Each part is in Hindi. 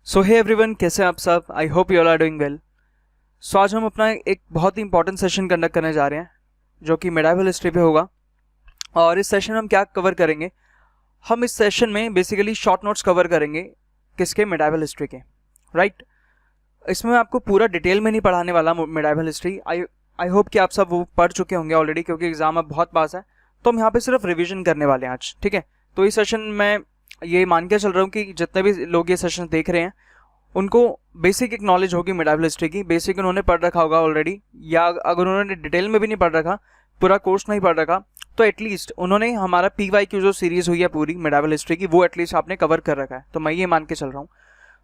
सो हे एवरीवन, कैसे हैं आप सब। I hope you all are doing well. So आज हम अपना एक बहुत ही इंपॉर्टेंट सेशन कंडक्ट करने जा रहे हैं जो कि मेडाइवल हिस्ट्री पे होगा। और इस सेशन में हम क्या कवर करेंगे, हम इस सेशन में बेसिकली शॉर्ट नोट्स कवर करेंगे किसके, मेडाइवल हिस्ट्री के, राइट। इसमें मैं आपको पूरा डिटेल में नहीं पढ़ाने वाला मेडाइवल हिस्ट्री। आई होप कि आप सब वो पढ़ चुके होंगे ऑलरेडी, क्योंकि एग्जाम अब बहुत पास है। तो हम यहाँ पे सिर्फ रिविजन करने वाले हैं आज, ठीक है। तो इस सेशन में ये मान के चल रहा हूँ कि जितने भी लोग ये सेशन देख रहे हैं उनको बेसिक एक नॉलेज होगी मेडाइवल हिस्ट्री की। बेसिक उन्होंने पढ़ रखा होगा ऑलरेडी, या अगर उन्होंने डिटेल में भी नहीं पढ़ रखा, पूरा कोर्स नहीं पढ़ रखा, तो एटलीस्ट उन्होंने हमारा PYQ जो सीरीज हुई है पूरी मेडाइवल हिस्ट्री की, वो एटलीस्ट आपने कवर कर रखा है। तो मैं ये मान के चल रहा हूँ।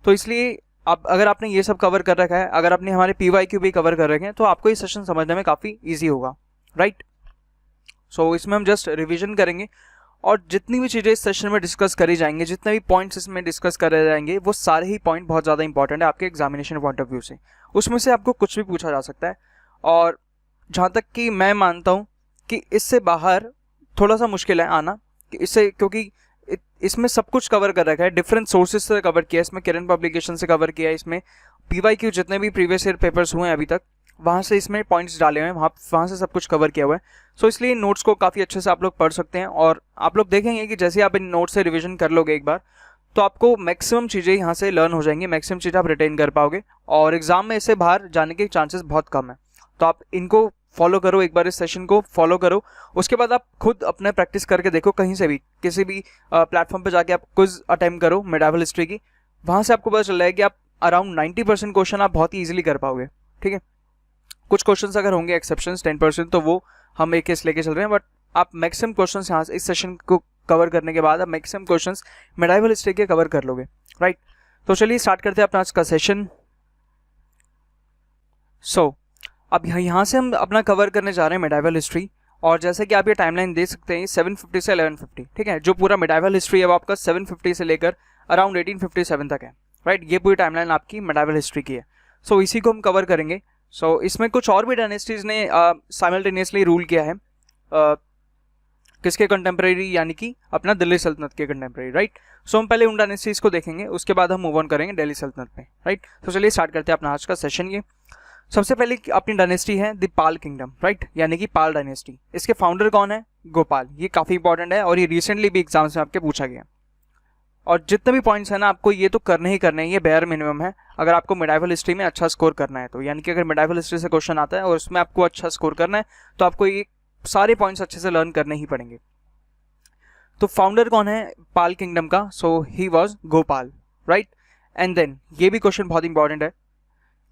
तो इसलिए अब अगर आपने ये सब कवर कर रखा है, अगर आपने हमारे PYQ भी कवर कर रखे हैं, तो आपको ये सेशन समझने में काफ़ी ईजी होगा, राइट। सो इसमें हम जस्ट रिविजन करेंगे और जितनी भी चीज़ें इस सेशन में डिस्कस करी जाएंगे, जितने भी पॉइंट्स इसमें डिस्कस करे जाएंगे, वो सारे ही पॉइंट बहुत ज़्यादा इंपॉर्टेंट है आपके एग्जामिनेशन पॉइंट ऑफ व्यू से। उसमें से आपको कुछ भी पूछा जा सकता है। और जहाँ तक कि मैं मानता हूँ कि इससे बाहर थोड़ा सा मुश्किल है आना, इससे, क्योंकि इसमें सब कुछ कवर कर रखा है, डिफरेंट सोर्सेज से कवर किया, इसमें करंट पब्लिकेशन से कवर किया, इसमें PYQ जितने भी प्रीवियस ईयर पेपर्स हुए हैं अभी तक, वहाँ से इसमें पॉइंट्स डाले हुए हैं, वहाँ से सब कुछ कवर किया हुआ है। सो इसलिए नोट्स को काफ़ी अच्छे से आप लोग पढ़ सकते हैं। और आप लोग देखेंगे कि जैसे आप इन नोट्स से रिवीजन कर लोगे एक बार, तो आपको मैक्सिमम चीज़ें यहाँ से लर्न हो जाएंगी, मैक्सिमम चीज़ें आप रिटेन कर पाओगे और एग्जाम में इससे बाहर जाने के चांसेस बहुत कम है। तो आप इनको फॉलो करो, एक बार इस सेशन को फॉलो करो। उसके बाद आप खुद अपने प्रैक्टिस करके देखो, कहीं से भी किसी भी प्लेटफॉर्म पर जाके आप क्विज अटेम्प्ट करो मेडाइवल हिस्ट्री की। वहाँ से आपको पता चल रहा है कि आप अराउंड 90% क्वेश्चन आप बहुत ही ईजिली कर पाओगे, ठीक है। कुछ क्वेश्चंस अगर होंगे एक्सेप्शंस 10%, तो वो हम एक केस लेके चल रहे हैं, बट आप मैक्सिमम क्वेश्चंस यहाँ से इस सेशन को कवर करने के बाद आप मैक्सिमम क्वेश्चंस मेडाइवल हिस्ट्री के कवर कर लोगे, राइट। तो चलिए स्टार्ट करते हैं अपना आज का सेशन। सो अब यहाँ से हम अपना कवर करने जा रहे हैं मेडाइवल हिस्ट्री। और जैसे कि आप ये टाइमलाइन देख सकते हैं 750 से 1150, ठीक है। जो पूरा मेडाइवल हिस्ट्री है वो आपका 750 से लेकर अराउंड 1857 तक है, राइट। ये पूरी टाइमलाइन आपकी मेडाइवल हिस्ट्री की है। सो इसी को हम कवर करेंगे। सो इसमें कुछ और भी डायनेस्टीज ने साइमल्टेनियसली रूल किया है, किसके कंटेम्प्रेरी, यानी कि अपना दिल्ली सल्तनत के कंटेम्प्रेरी, राइट। सो हम पहले उन डायनेस्टीज को देखेंगे, उसके बाद हम मूव ऑन करेंगे दिल्ली सल्तनत पे, राइट। तो चलिए स्टार्ट करते हैं अपना आज का सेशन। ये सबसे पहले अपनी डायनेस्टी है द पाल किंगडम, राइट, यानी कि पाल डायनेस्टी। इसके फाउंडर कौन है? गोपाल। ये काफ़ी इंपॉर्टेंट है और ये रिसेंटली भी एग्जाम्स में आपके पूछा गया। और जितने भी पॉइंट्स है ना, आपको ये तो करने ही करने हैं, ये बेयर मिनिमम है अगर आपको मेडाइवल हिस्ट्री में अच्छा स्कोर करना है तो। यानी कि अगर मेडाइवल हिस्ट्री से क्वेश्चन आता है और उसमें आपको अच्छा स्कोर करना है, तो आपको ये सारे पॉइंट्स अच्छे से लर्न करने ही पड़ेंगे। तो फाउंडर कौन है पाल किंगडम का? So he was Gopal, right. And then ये भी क्वेश्चन बहुत इंपॉर्टेंट है,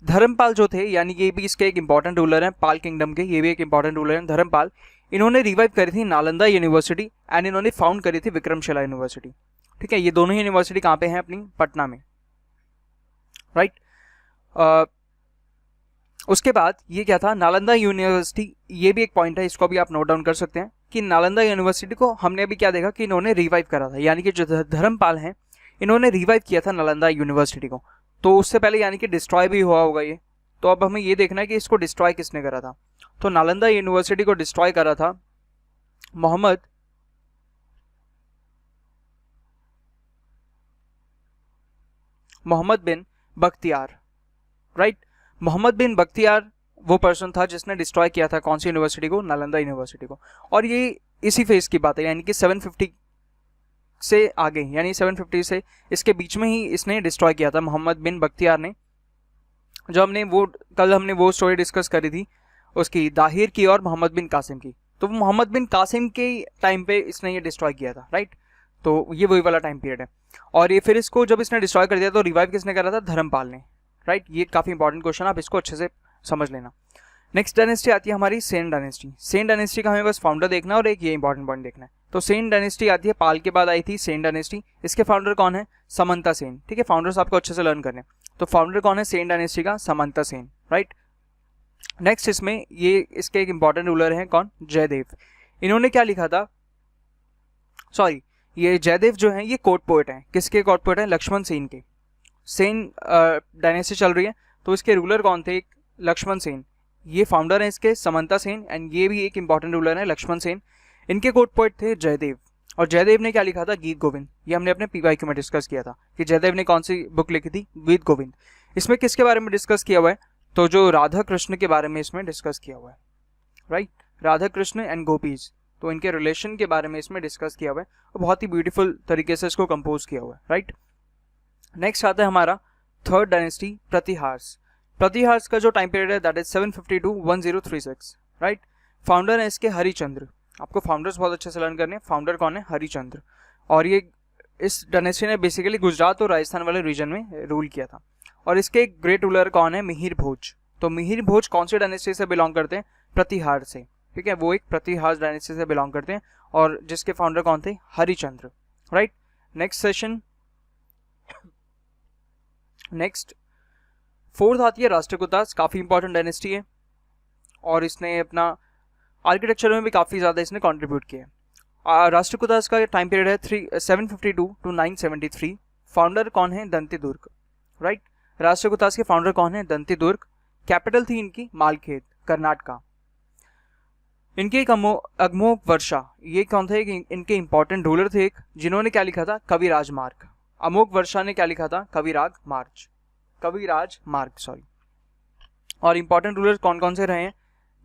धर्मपाल जो थे, यानी ये भी इसके एक इंपॉर्टेंट रूलर हैं पाल किंगडम के, ये भी एक इंपॉर्टेंट रूलर हैं धर्मपाल। इन्होंने रिवाइव करी थी नालंदा यूनिवर्सिटी एंड इन्होंने फाउंड करी थी विक्रमशिला यूनिवर्सिटी, ठीक है। ये दोनों ही यूनिवर्सिटी कहाँ पे हैं? अपनी पटना में, राइट। उसके बाद ये क्या था, नालंदा यूनिवर्सिटी, ये भी एक पॉइंट है, इसको भी आप नोट डाउन कर सकते हैं कि नालंदा यूनिवर्सिटी को हमने अभी क्या देखा कि इन्होंने रिवाइव करा था, यानी कि जो धर्मपाल हैं इन्होंने रिवाइव किया था नालंदा यूनिवर्सिटी को। तो उससे पहले यानी कि डिस्ट्रॉय भी हुआ होगा ये। तो अब हमें ये देखना है कि इसको डिस्ट्रॉय किसने करा था। तो नालंदा यूनिवर्सिटी को डिस्ट्रॉय करा था मोहम्मद बिन बख्तियार, राइट। मोहम्मद बिन बख्तियार वो पर्सन था जिसने डिस्ट्रॉय किया था कौन सी यूनिवर्सिटी को? नालंदा यूनिवर्सिटी को। और ये इसी फेज की बात है, यानी कि 750 से आगे, यानी 750 से इसके बीच में ही इसने डिस्ट्रॉय किया था मोहम्मद बिन बख्तियार ने। जो कल हमने वो स्टोरी डिस्कस करी थी उसकी, दाहिर की और मोहम्मद बिन कासिम की। तो मोहम्मद बिन कासिम के टाइम पे इसने ये डिस्ट्रॉय किया था, राइट। तो ये वही वाला टाइम पीरियड है। और ये फिर इसको जब इसने डिस्ट्रॉय कर दिया तो रिवाइव किसने करा था? धर्मपाल ने, राइट। ये काफ़ी इंपॉर्टेंट क्वेश्चन, आप इसको अच्छे से समझ लेना। नेक्स्ट डायनेस्टी आती है हमारी सेन डायनेस्टी। सेन डायनेस्टी का हमें बस फाउंडर देखना है और एक ये इंपॉर्टेंट पॉइंट देखना है। तो सेन डायनेस्टी आती है, पाल के बाद आई थी सेन डायनेस्टी। इसके फाउंडर कौन है? समंता सेन, ठीक है। फाउंडर्स आपको अच्छे से लर्न करने। तो फाउंडर कौन है सेन डायनेस्टी का? समंता सेन, राइट। नेक्स्ट इसमें ये इसके एक इंपॉर्टेंट रूलर हैं कौन? जयदेव। इन्होंने क्या लिखा था, सॉरी, ये जयदेव जो हैं ये कोर्ट पोएट हैं। किसके कोर्ट पोएट हैं? लक्ष्मण सेन के। सेन डायनेस्टी चल रही है, तो इसके रूलर कौन थे? लक्ष्मण सेन। ये फाउंडर हैं इसके समंता सेन, एंड ये भी एक इंपॉर्टेंट रूलर है लक्ष्मण सेन। इनके कोर्ट पोएट थे जयदेव। और जयदेव ने क्या लिखा था? गीत गोविंद। ये हमने अपने पीवाईक्यू में डिस्कस किया था कि जयदेव ने कौन सी बुक लिखी थी? गीत गोविंद। इसमें किसके बारे में डिस्कस किया हुआ है? तो जो राधा कृष्ण के बारे में इसमें डिस्कस किया हुआ है, right. Radha Krishna and gopis, तो इनके रिलेशन के बारे में इसमें डिस्कस किया हुआ है और बहुत ही ब्यूटीफुल तरीके से इसको कंपोज किया हुआ है, राइट। नेक्स्ट आता है हमारा थर्ड डायनेस्टी, प्रतिहार्स। प्रतिहार्स का जो टाइम पीरियड है that is 750 to 1036, right. Founder है इसके हरिचंद्र। आपको फाउंडर्स बहुत अच्छे से लर्न करने हैं। फाउंडर कौन है? हरिचंद्र। और ये इस डायनेस्टी ने बेसिकली गुजरात और राजस्थान वाले रीजन में रूल किया था। और इसके एक ग्रेट रूलर कौन है? मिहिर भोज। तो मिहिर भोज कौन सी डायनेस्टी से बिलोंग करते हैं? प्रतिहार से, ठीक है। वो एक प्रतिहार डायनेस्टी से बिलोंग करते हैं और जिसके फाउंडर कौन थे? Harichandra, right. Next session, next fourth आती है राष्ट्रकूटास। काफी इंपॉर्टेंट डायनेस्टी है और इसने अपना आर्किटेक्चर में भी काफी ज्यादा इसने कंट्रीब्यूट किया। राष्ट्रकूटास का टाइम पीरियड है 752 to 973। फाउंडर कौन है? दंतिदुर्ग, राइट। राष्ट्रकूटास के फाउंडर कौन है? दंतिदुर्ग। कैपिटल थी इनकी मालखेड, कर्नाटका। इनके एक अगमोक वर्षा, ये कौन थे? इनके इंपॉर्टेंट रूलर थे एक, जिन्होंने क्या लिखा था? कविराज मार्ग। अमोक वर्षा ने क्या लिखा था? कविराज मार्ग, सॉरी। और इंपॉर्टेंट रूलर कौन कौन से रहे हैं?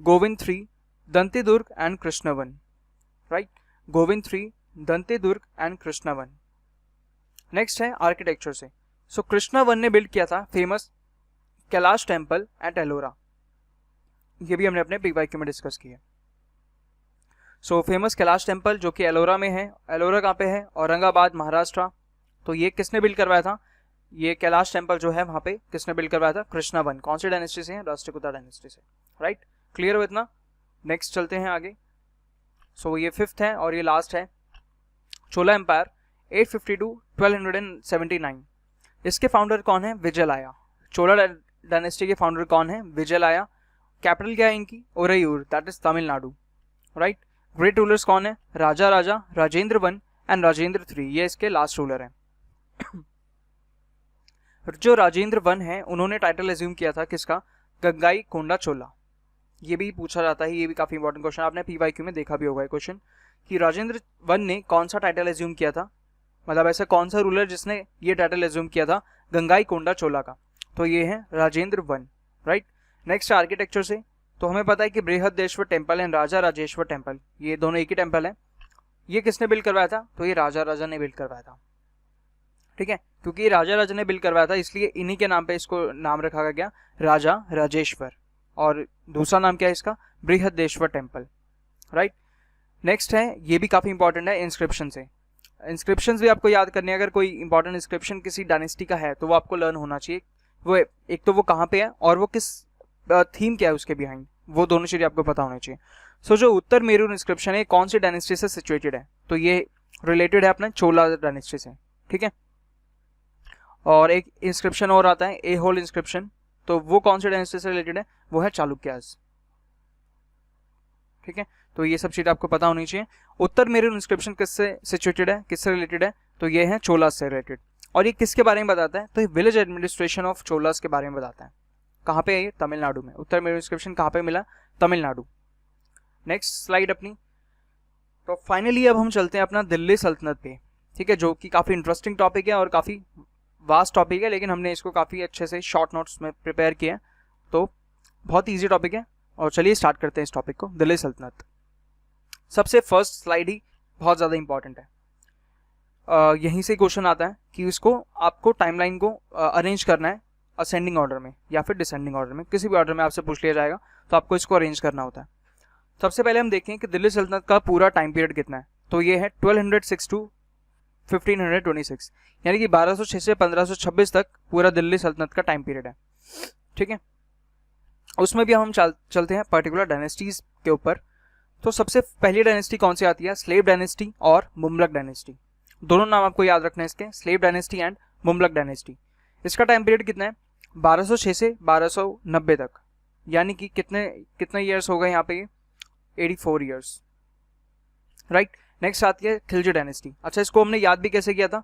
Govind III, Dantidurga and Krishna one, right. Govind III, Dantidurga and Krishna one. Next है आर्किटेक्चर से। सो कृष्णवन ने बिल्ड किया था famous Kailash temple at Ellora. ये भी हमने अपने पीवाईक्यू में डिस्कस किया। सो फेमस कैलाश टेम्पल जो कि एलोरा में है। एलोरा कहाँ पे है? औरंगाबाद, महाराष्ट्र। तो ये किसने बिल्ड करवाया था? ये कैलाश टेम्पल जो है वहां पे किसने बिल्ड करवाया था? कृष्णवन। कौन सी डायनेस्टी से है? राष्ट्रकूटा डायनेस्टी से, राइट। क्लियर हो इतना? नेक्स्ट चलते हैं आगे। सो ये फिफ्थ है और ये लास्ट है, चोला एम्पायर 850 to 1279। इसके फाउंडर कौन है? विजयलाया। चोला डायनेस्टी के फाउंडर कौन है? विजयलाया। कैपिटल क्या है इनकी? Uraiyur, that is Tamil Nadu, right. Great rulers कौन है? Raja Rajendra I and Rajendra III, ये इसके लास्ट रूलर हैं। जो राजेंद्र I है उन्होंने टाइटल एज्यूम किया था किसका? गंगाई कोंडा चोला। ये भी पूछा जाता है, ये भी काफी इंपॉर्टेंट क्वेश्चन, आपने पीवाईक्यू में देखा भी होगा क्वेश्चन कि राजेंद्र I ने कौन सा टाइटल एज्यूम किया था, मतलब ऐसा कौन सा रूलर जिसने ये टाइटल एज्यूम किया था गंगाई कोंडा चोला का? तो ये है Rajendra I, right. Next architecture से, तो हमें पता है कि Brihadeshwara temple and Raja Rajeshwara temple, ये दोनों एक ही टेम्पल है। ये किसने बिल्ड करवाया था? तो ये राजा ने बिल्ड करवाया था, ठीक है। क्योंकि राजा ने बिल्ड करवाया था इसलिए इन्हीं के नाम पे इसको नाम रखा गया राजा राजेश्वर। और दूसरा नाम क्या है इसका? Brihadeshwara temple, right. नेक्स्ट है, ये भी काफी इंपॉर्टेंट है, इंस्क्रिप्शन से। इंस्क्रिप्शन भी आपको याद करनी है। अगर कोई इंपॉर्टेंट इंस्क्रिप्शन किसी डायनेस्टी का है तो वो आपको लर्न होना चाहिए। वो एक तो वो कहाँ पे है और वो किस थीम क्या है उसके बिहाइंड, वो दोनों चीजें आपको पता होनी चाहिए। सो जो उत्तर मेरू इंस्क्रिप्शन है कौन सी डायनेस्टी से सिचुएटेड है? तो ये रिलेटेड है अपने चोला डायनेस्टी से, ठीक है। और एक इंस्क्रिप्शन और आता है ए होल इंस्क्रिप्शन, तो वो कौन सी डायनेस्टी से रिलेटेड है? वो है चालुक्यास, ठीक है। तो ये सब चीजें आपको पता होनी चाहिए। उत्तर मेरू इंस्क्रिप्शन किससे सिचुएटेड है, किससे रिलेटेड है? तो ये है चोलास से रिलेटेड। और ये किसके बारे में बताता है? तो ये विलेज एडमिनिस्ट्रेशन ऑफ चोलास के बारे में बताता है। कहाँ पे है ये? तमिलनाडु में। उत्तर मेरू इंस्क्रिप्शन कहाँ पे मिला? तमिलनाडु। नेक्स्ट स्लाइड अपनी। तो फाइनली अब हम चलते हैं अपना दिल्ली सल्तनत पे, ठीक है, जो कि काफी इंटरेस्टिंग टॉपिक है और काफी वास्ट टॉपिक है, लेकिन हमने इसको काफी अच्छे से शॉर्ट नोट्स में प्रिपेयर किया है, तो बहुत ईजी टॉपिक है। और चलिए स्टार्ट करते हैं इस टॉपिक को। दिल्ली सल्तनत, सबसे फर्स्ट स्लाइड ही बहुत ज़्यादा इंपॉर्टेंट है। यहीं से क्वेश्चन आता है कि इसको आपको टाइमलाइन को अरेंज करना है असेंडिंग ऑर्डर में या फिर डिसेंडिंग ऑर्डर में, किसी भी ऑर्डर में आपसे पूछ लिया जाएगा, तो आपको इसको अरेंज करना होता है। सबसे पहले हम देखें कि दिल्ली सल्तनत का पूरा टाइम पीरियड कितना है। तो ये है 1206 to 1526, यानी कि 1206 से 1526 तक पूरा दिल्ली सल्तनत का टाइम पीरियड है, ठीक है। उसमें भी हम चलते हैं पर्टिकुलर डायनेस्टीज के ऊपर। तो सबसे पहली डायनेस्टी कौन सी आती है? स्लेव डायनेस्टी और मुमलक डायनेस्टी। दोनों नाम आपको याद रखना है इसके, स्लेव डायनेस्टी एंड मुमलक डायनेस्टी। इसका टाइम पीरियड कितना है? 1206 से 1290 तक, यानी कि कितने ईयर्स हो गए यहाँ पे? 84 ईयर्स, राइट। नेक्स्ट आती है खिलजी डायनेस्टी। अच्छा, इसको हमने याद भी कैसे किया था?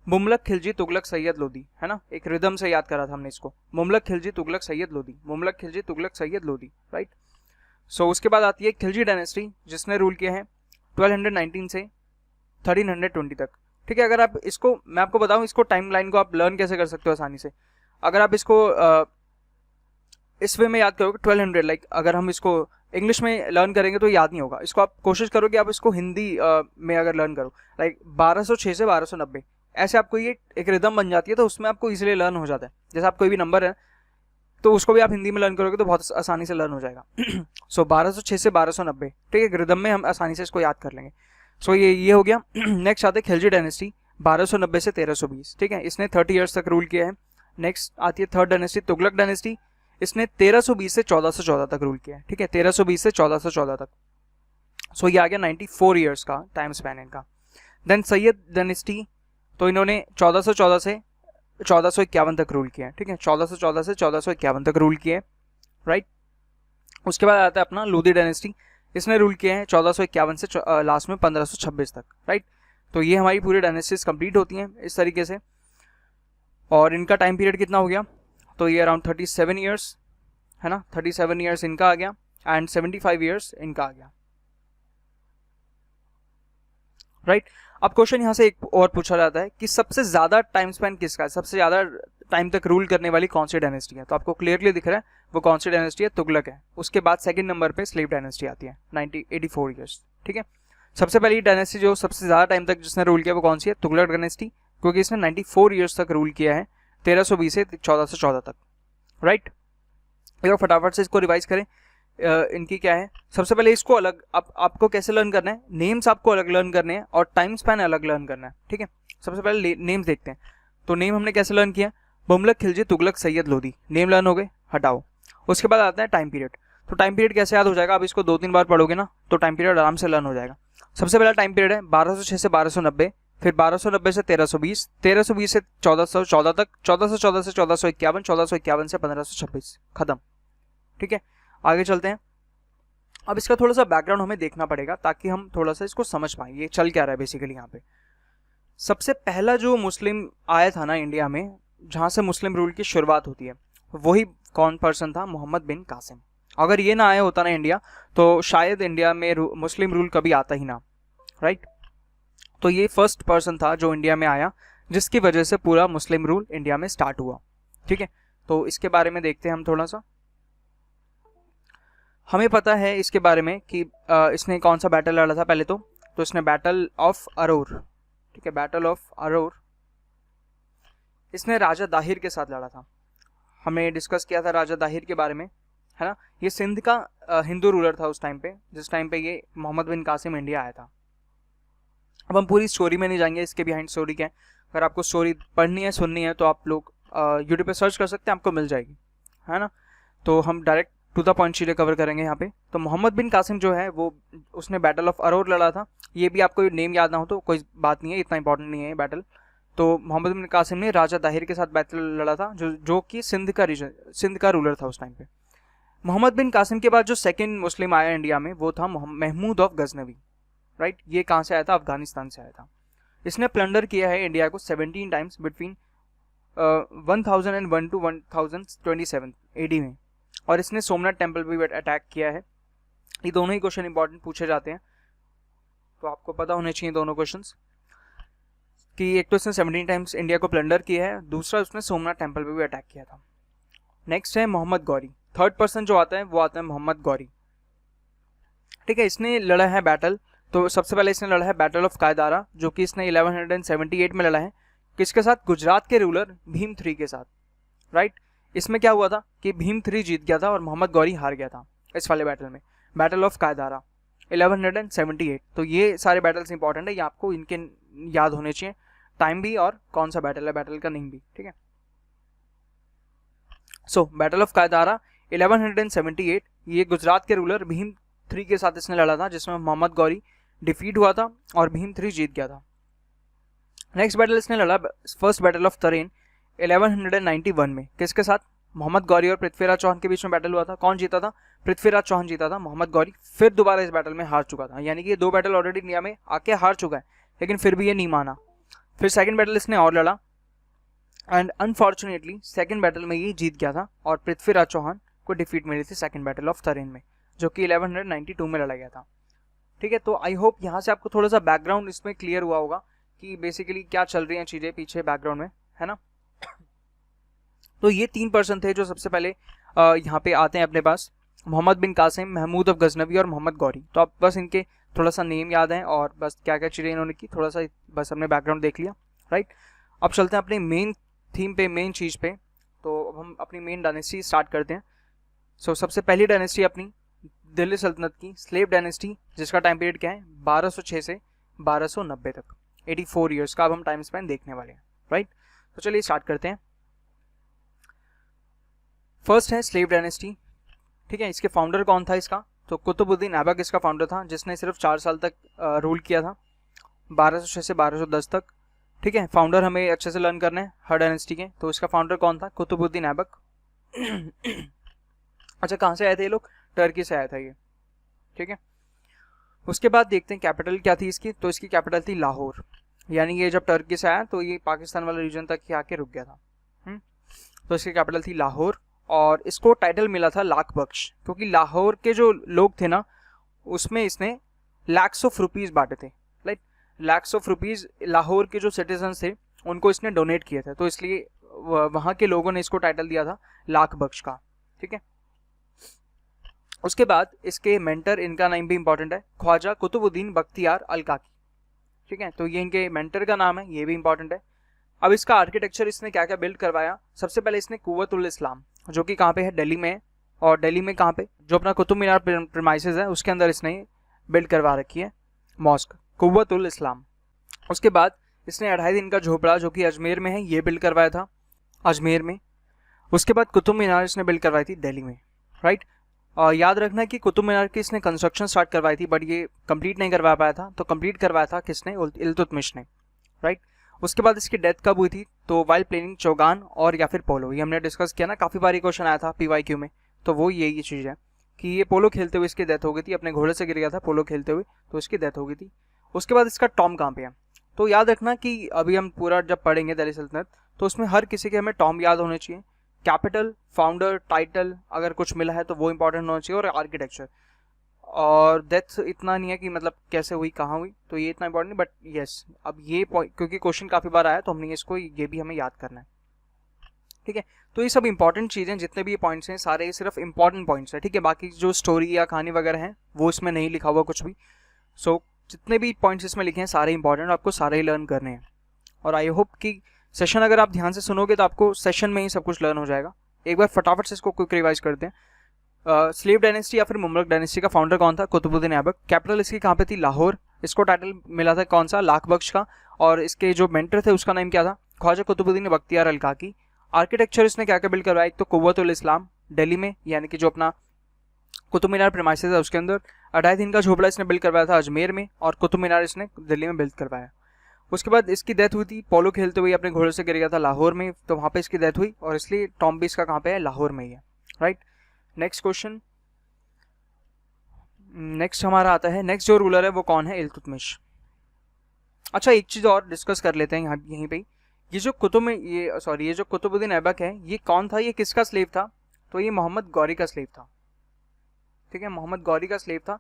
मुमलक खिलजी तुगलक सैयद लोदी, है ना, एक रिदम से याद करा था हमने इसको, मुमलक खिलजी तुगलक सैयद लोदी, मुमलक खिलजी तुगलक सैयद लोदी, राइट। सो उसके बाद आती है खिलजी डायनेस्टी, जिसने रूल किया है 1219 से 1320 तक। ठीक है, अगर आप इसको, मैं आपको बताऊं इसको टाइम लाइन को आप लर्न कैसे कर सकते हो आसानी से। अगर आप इसको इस वे में याद करोगे 1200, लाइक अगर हम इसको इंग्लिश में लर्न करेंगे तो याद नहीं होगा, इसको आप कोशिश करो कि आप इसको हिंदी में अगर लर्न करो, लाइक 1206 से 1290, ऐसे आपको ये एक रिदम बन जाती है, तो उसमें आपको इजीली लर्न हो जाता है। जैसे आप कोई भी नंबर है तो उसको भी आप हिंदी में लर्न करोगे तो बहुत आसानी से लर्न हो जाएगा। सो 1206 से 1290, ठीक है, रिदम में हम आसानी से इसको याद कर लेंगे। सो ये हो गया। नेक्स्ट आते हैं खिलजी डायनेस्टी 1290 से 1320, ठीक है, इसने 30 ईयर्स तक रूल किया है। नेक्स्ट आती है थर्ड डायनेस्टी तुगलक डायनेस्टी, इसने 1320 से 1414 तक रूल किया है, ठीक है, 1320 से 1414 तक। सो ये आ गया 94 ईयर्स का टाइम स्पैन इनका। देन सैयद डायनेस्टी, तो इन्होंने 1414 से 1451 तक रूल किया है, ठीक है, 1414 से 1451 तक रूल किया है, राइट। उसके बाद आता है अपना लोधी डायनेस्टी, इसने रूल किया है 1451 से लास्ट में 1526 तक, राइट। तो ये हमारी पूरी डायनेस्टीज कंप्लीट होती हैं इस तरीके से। और इनका टाइम पीरियड कितना हो गया, तो ये अराउंड 37 ईयर्स है ना, 37 ईयर्स इनका आ गया एंड 75 ईयर्स इनका आ गया, राइट। अब क्वेश्चन यहाँ से एक और पूछा जाता है कि सबसे ज्यादा टाइम स्पेन किसका है, सबसे ज्यादा टाइम तक रूल करने वाली कौन सी डायनेस्टी है। तो आपको क्लियरली दिख रहा है वो कौन सी डायनेस्टी है, तुगलक है। उसके बाद सेकंड नंबर पे स्लेव डायनेस्टी आती है 84 ईयर्स, ठीक है। सबसे पहली डायनेस्टी जो सबसे ज्यादा टाइम तक जिसने रूल किया वो कौन सी है, तुगलक डायनेस्टी, क्योंकि इसने 94 ईयर्स तक रूल किया है 1320 से 1414 तक, राइट। एक बार फटाफट से इसको रिवाइज करें। इनकी क्या है, सबसे पहले इसको अलग आपको कैसे लर्न करना है, नेम्स आपको अलग लर्न करने हैं और टाइम स्पैन अलग लर्न करना है, ठीक है। सबसे पहले नेम्स देखते हैं। तो नेम हमने कैसे लर्न किया, बमलक खिलजी तुगलक सैयद लोधी, नेम लर्न हो गए, हटाओ। उसके बाद आता है टाइम पीरियड। तो टाइम पीरियड कैसे याद हो जाएगा, आप इसको 2-3 बार पढ़ोगे ना तो टाइम पीरियड आराम से लर्न हो जाएगा। सबसे पहला टाइम पीरियड है 1206 से 1290, फिर 1290 से 1320, 1320 से 1414 तक, 1414 से 1451, 1451 से 1526, खत्म, ठीक है। आगे चलते हैं। अब इसका थोड़ा सा बैकग्राउंड हमें देखना पड़ेगा ताकि हम थोड़ा सा इसको समझ पाएं ये चल क्या रहा है बेसिकली यहाँ पे। सबसे पहला जो मुस्लिम आया था ना इंडिया में, जहाँ से मुस्लिम रूल की शुरुआत होती है, वही कौन पर्सन था, मोहम्मद बिन कासिम। अगर ये ना आया होता ना इंडिया तो शायद इंडिया में मुस्लिम रूल कभी आता ही ना, राइट। तो ये फर्स्ट पर्सन था जो इंडिया में आया जिसकी वजह से पूरा मुस्लिम रूल इंडिया में स्टार्ट हुआ, ठीक है। तो इसके बारे में देखते हैं हम थोड़ा सा। हमें पता है इसके बारे में कि इसने कौन सा बैटल लड़ा था पहले तो इसने बैटल ऑफ अरोर, ठीक है, बैटल ऑफ अरोर इसने राजा दाहिर के साथ लड़ा था। हमने डिस्कस किया था राजा दाहिर के बारे में, है ना। ये सिंध का हिंदू रूलर था उस टाइम पे, जिस टाइम पे ये मोहम्मद बिन कासिम इंडिया आया था। अब हम पूरी स्टोरी में नहीं जाएंगे, इसके बिहाइंड स्टोरी क्या है। अगर आपको स्टोरी पढ़नी है सुननी है तो आप लोग यूट्यूब पे सर्च कर सकते हैं, आपको मिल जाएगी, है ना। तो हम डायरेक्ट टू द पॉइंट चीज़ें कवर करेंगे यहाँ पे। तो मोहम्मद बिन कासिम जो है वो उसने बैटल ऑफ अरोर लड़ा था। ये भी आपको नेम याद ना हो तो कोई बात नहीं है, इतना इंपॉर्टेंट नहीं है ये बैटल। तो मोहम्मद बिन कासिम ने राजा दाहिर के साथ बैटल लड़ा था जो कि सिंध का रूलर था उस टाइम पे। मोहम्मद बिन कासिम के बाद जो सेकंड मुस्लिम आया इंडिया में वो था महमूद ऑफ गजनवी, राइट। ये कहाँ से आया था, अफगानिस्तान से आया था। इसने प्लंडर किया है इंडिया को 17 टाइम्स बिटवीन 1001 टू 1027 एडी में, और इसने सोमनाथ टेम्पल भी अटैक किया है। ये दोनों ही क्वेश्चन इंपॉर्टेंट पूछे जाते हैं तो आपको पता होने चाहिए दोनों क्वेश्चंस कि एक तो इसने 17 टाइम्स इंडिया को प्लंडर किया है, दूसरा उसने सोमनाथ टेम्पल पे भी अटैक किया था। नेक्स्ट है मोहम्मद गौरी, थर्ड पर्सन जो आता है वो आता है मोहम्मद गौरी, ठीक है। इसने लड़ा है बैटल, तो सबसे पहले इसने लड़ा है बैटल ऑफ कायदारा जो कि इसने 1178 में लड़ा है। किसके साथ, गुजरात के रूलर भीम III के साथ, राइट। इसमें क्या हुआ था कि भीम III जीत गया था और मोहम्मद गौरी हार गया था इस वाले बैटल में, बैटल ऑफ कायदारा 1178। तो ये सारे बैटल्स इंपॉर्टेंट है, ये आपको इनके याद होने चाहिए, टाइम भी और कौन सा बैटल है, बैटल का नेम भी, ठीक है। सो बैटल ऑफ कायदारा 1178, ये गुजरात के रूलर भीम III के साथ इसने लड़ा था जिसमें मोहम्मद गौरी डिफीट हुआ था और भीम III जीत गया था। नेक्स्ट बैटल इसने लड़ा फर्स्ट बैटल ऑफ तरेन 1191 में, किसके साथ, मोहम्मद गौरी और पृथ्वीराज चौहान के बीच में बैटल हुआ था। कौन जीता था, पृथ्वीराज चौहान जीता था, मोहम्मद गौरी फिर दोबारा इस बैटल में हार चुका था। यानी कि ये 2 बैटल ऑलरेडी इंडिया में आके हार चुका है लेकिन फिर भी ये नहीं माना। फिर सेकंड बैटल इसने और लड़ा एंड अनफॉर्चुनेटली सेकंड बैटल में ये जीत गया था और पृथ्वीराज चौहान को डिफीट मिली थी सेकंड बैटल ऑफ तरेन में, जो कि 1192 में लड़ा गया था। ठीक है, तो आई होप यहाँ से आपको थोड़ा सा बैकग्राउंड इसमें क्लियर हुआ होगा कि बेसिकली क्या चल रही हैं चीज़ें पीछे बैकग्राउंड में, है ना। तो ये 3 पर्सन थे जो सबसे पहले यहाँ पे आते हैं अपने पास, मोहम्मद बिन कासिम, महमूद ऑफ गजनवी और मोहम्मद गौरी। तो आप बस इनके थोड़ा सा नेम याद है और बस क्या क्या चीज़ें इन्होंने की, थोड़ा सा बस हमने बैकग्राउंड देख लिया, राइट। अब चलते हैं अपने मेन थीम पे, मेन चीज़ पे। तो अब हम अपनी मेन डायनेस्टी स्टार्ट करते हैं। सो सबसे पहली डायनेस्टी अपनी दिल्ली सल्तनत की स्लेव डायनेस्टी, जिसका टाइम पीरियड क्या है 1206 से 1290 तक, 84 ईयर्स का अब हम टाइम स्पेन देखने वाले हैं, राइट। तो चलिए स्टार्ट करते हैं। फर्स्ट है स्लेव डायनेस्टी, ठीक है। इसके फाउंडर कौन था इसका, तो कुतुबुद्दीन ऐबक इसका फाउंडर था, जिसने सिर्फ 4 साल तक रूल किया था, 1206 से 1210 तक, ठीक है। फाउंडर हमें अच्छे से लर्न करने हैं हर डायनेस्टी के। तो इसका फाउंडर कौन था, कुतुबुद्दीन ऐबक। अच्छा, कहाँ से आए थे ये लोग, टर्की से आया था ये, ठीक है। उसके बाद देखते हैं कैपिटल क्या थी इसकी, तो इसकी कैपिटल थी लाहौर। यानी ये जब टर्की से आया तो ये पाकिस्तान वाले रीजन तक ही आके रुक गया था। तो इसकी कैपिटल थी लाहौर और इसको टाइटल मिला था लाख बख्श, क्योंकि लाहौर के जो लोग थे ना उसमें इसने लैक्स ऑफ रुपीज़ बांटे थे, like lakhs of rupees Lahore के जो सिटीजन थे उनको इसने डोनेट किए थे, तो इसलिए वहाँ के लोगों ने इसको टाइटल दिया था लाख बख्श का, ठीक है। उसके बाद इसके मेंटर, इनका नाम भी इंपॉर्टेंट है, ख्वाजा कुतुबुद्दीन बख्तियार अल काकी, ठीक है। तो ये इनके मेंटर का नाम है, ये भी इंपॉर्टेंट है। अब इसका आर्किटेक्चर इसने क्या क्या बिल्ड करवाया, सबसे पहले इसने कुव्वतुल इस्लाम, जो कि कहाँ पे है, दिल्ली में है। और दिल्ली में कहाँ पे, जो अपना कुतुब मीनार प्रीमाइसेस है उसके अंदर इसने बिल्ड करवा रखी है मॉस्क, कुव्वतुल इस्लाम। उसके बाद इसने 2.5 दिन का झोपड़ा, जो कि अजमेर में है, ये बिल्ड करवाया था अजमेर में। उसके बाद कुतुब मीनार इसने बिल्ड करवाई थी दिल्ली में, राइट। और याद रखना कि कुतुब मीनार की इसने कंस्ट्रक्शन स्टार्ट करवाई थी, बट ये कंप्लीट नहीं करवा पाया था, तो कंप्लीट करवाया था किसने, इल्तुतमिश ने, राइट। उसके बाद इसकी डेथ कब हुई थी, तो वाइल प्लेइंग चौगान और या फिर पोलो, ये हमने डिस्कस किया ना, काफ़ी बारी क्वेश्चन आया था PYQ में, तो वो यही चीज़ है कि ये पोलो खेलते हुए इसकी डेथ हो गई थी, अपने घोड़े से गिर गया था पोलो खेलते हुए, तो इसकी डेथ हो गई थी। उसके बाद इसका टॉम कहाँ पे है, तो याद रखना कि अभी हम पूरा जब पढ़ेंगे दिल्ली सल्तनत तो उसमें हर किसी के हमें टॉम याद होने चाहिए, कैपिटल, फाउंडर, टाइटल अगर कुछ मिला है तो वो इंपॉर्टेंट होना चाहिए, और आर्किटेक्चर। और डेथ इतना नहीं है कि मतलब कैसे हुई, कहाँ हुई, तो ये इतना इंपॉर्टेंट नहीं, बट यस अब ये पॉइंट क्योंकि क्वेश्चन काफ़ी बार आया तो हमने इसको ये भी हमें याद करना है, ठीक है। तो ये सब इंपॉर्टेंट चीज़ें, जितने भी ये पॉइंट्स हैं सारे सिर्फ इंपॉर्टेंट पॉइंट्स हैं, ठीक है। बाकी जो स्टोरी या कहानी वगैरह है वो इसमें नहीं लिखा हुआ कुछ भी। सो जितने भी पॉइंट्स इसमें लिखे हैं सारे इंपॉर्टेंट, आपको सारे ही लर्न करने हैं। और आई होप कि सेशन अगर आप ध्यान से सुनोगे तो आपको सेशन में ही सब कुछ लर्न हो जाएगा। एक बार फटाफट से इसको क्विक रिवाइज करते हैं। स्लेव डायनेस्टी या फिर मुमलक डायनेस्टी का फाउंडर कौन था, कुतुबुद्दीन ऐबक। कैपिटल इसकी कहाँ पे थी, लाहौर। इसको टाइटल मिला था कौन सा, लाख बख्श का। और इसके जो मेंटर थे उसका नाम क्या था, ख्वाजा कुतुबुद्दीन बख्तियार अल काकी। आर्किटेक्चर इसने क्या क्या बिल्ड करवाया, एक तो कुव्वतुल इस्लाम दिल्ली में, यानी कि जो अपना कुतुब मीनार प्रीमाइसेस है उसके अंदर। 2.5 दिन का झोपड़ा इसने बिल्ड करवाया था अजमेर में, और कुतुब मीनार इसने दिल्ली में बिल्ड करवाया। उसके बाद इसकी डेथ हुई थी पोलो खेलते हुए, अपने घोड़े से गिर गया था लाहौर में, तो वहाँ पे इसकी डेथ हुई, और इसलिए टॉम भी इसका कहाँ पे है, लाहौर में ही है, राइट। नेक्स्ट क्वेश्चन, नेक्स्ट हमारा आता है, नेक्स्ट जो रूलर है वो कौन है, इल्तुतमिश। अच्छा, एक चीज़ और डिस्कस कर लेते हैं यहाँ यहीं पे, ये जो कुतुबुद्दीन ऐबक है ये कौन था, ये किसका स्लेव था, तो ये मोहम्मद गौरी का स्लेव था, ठीक है। मोहम्मद गौरी का स्लेव था,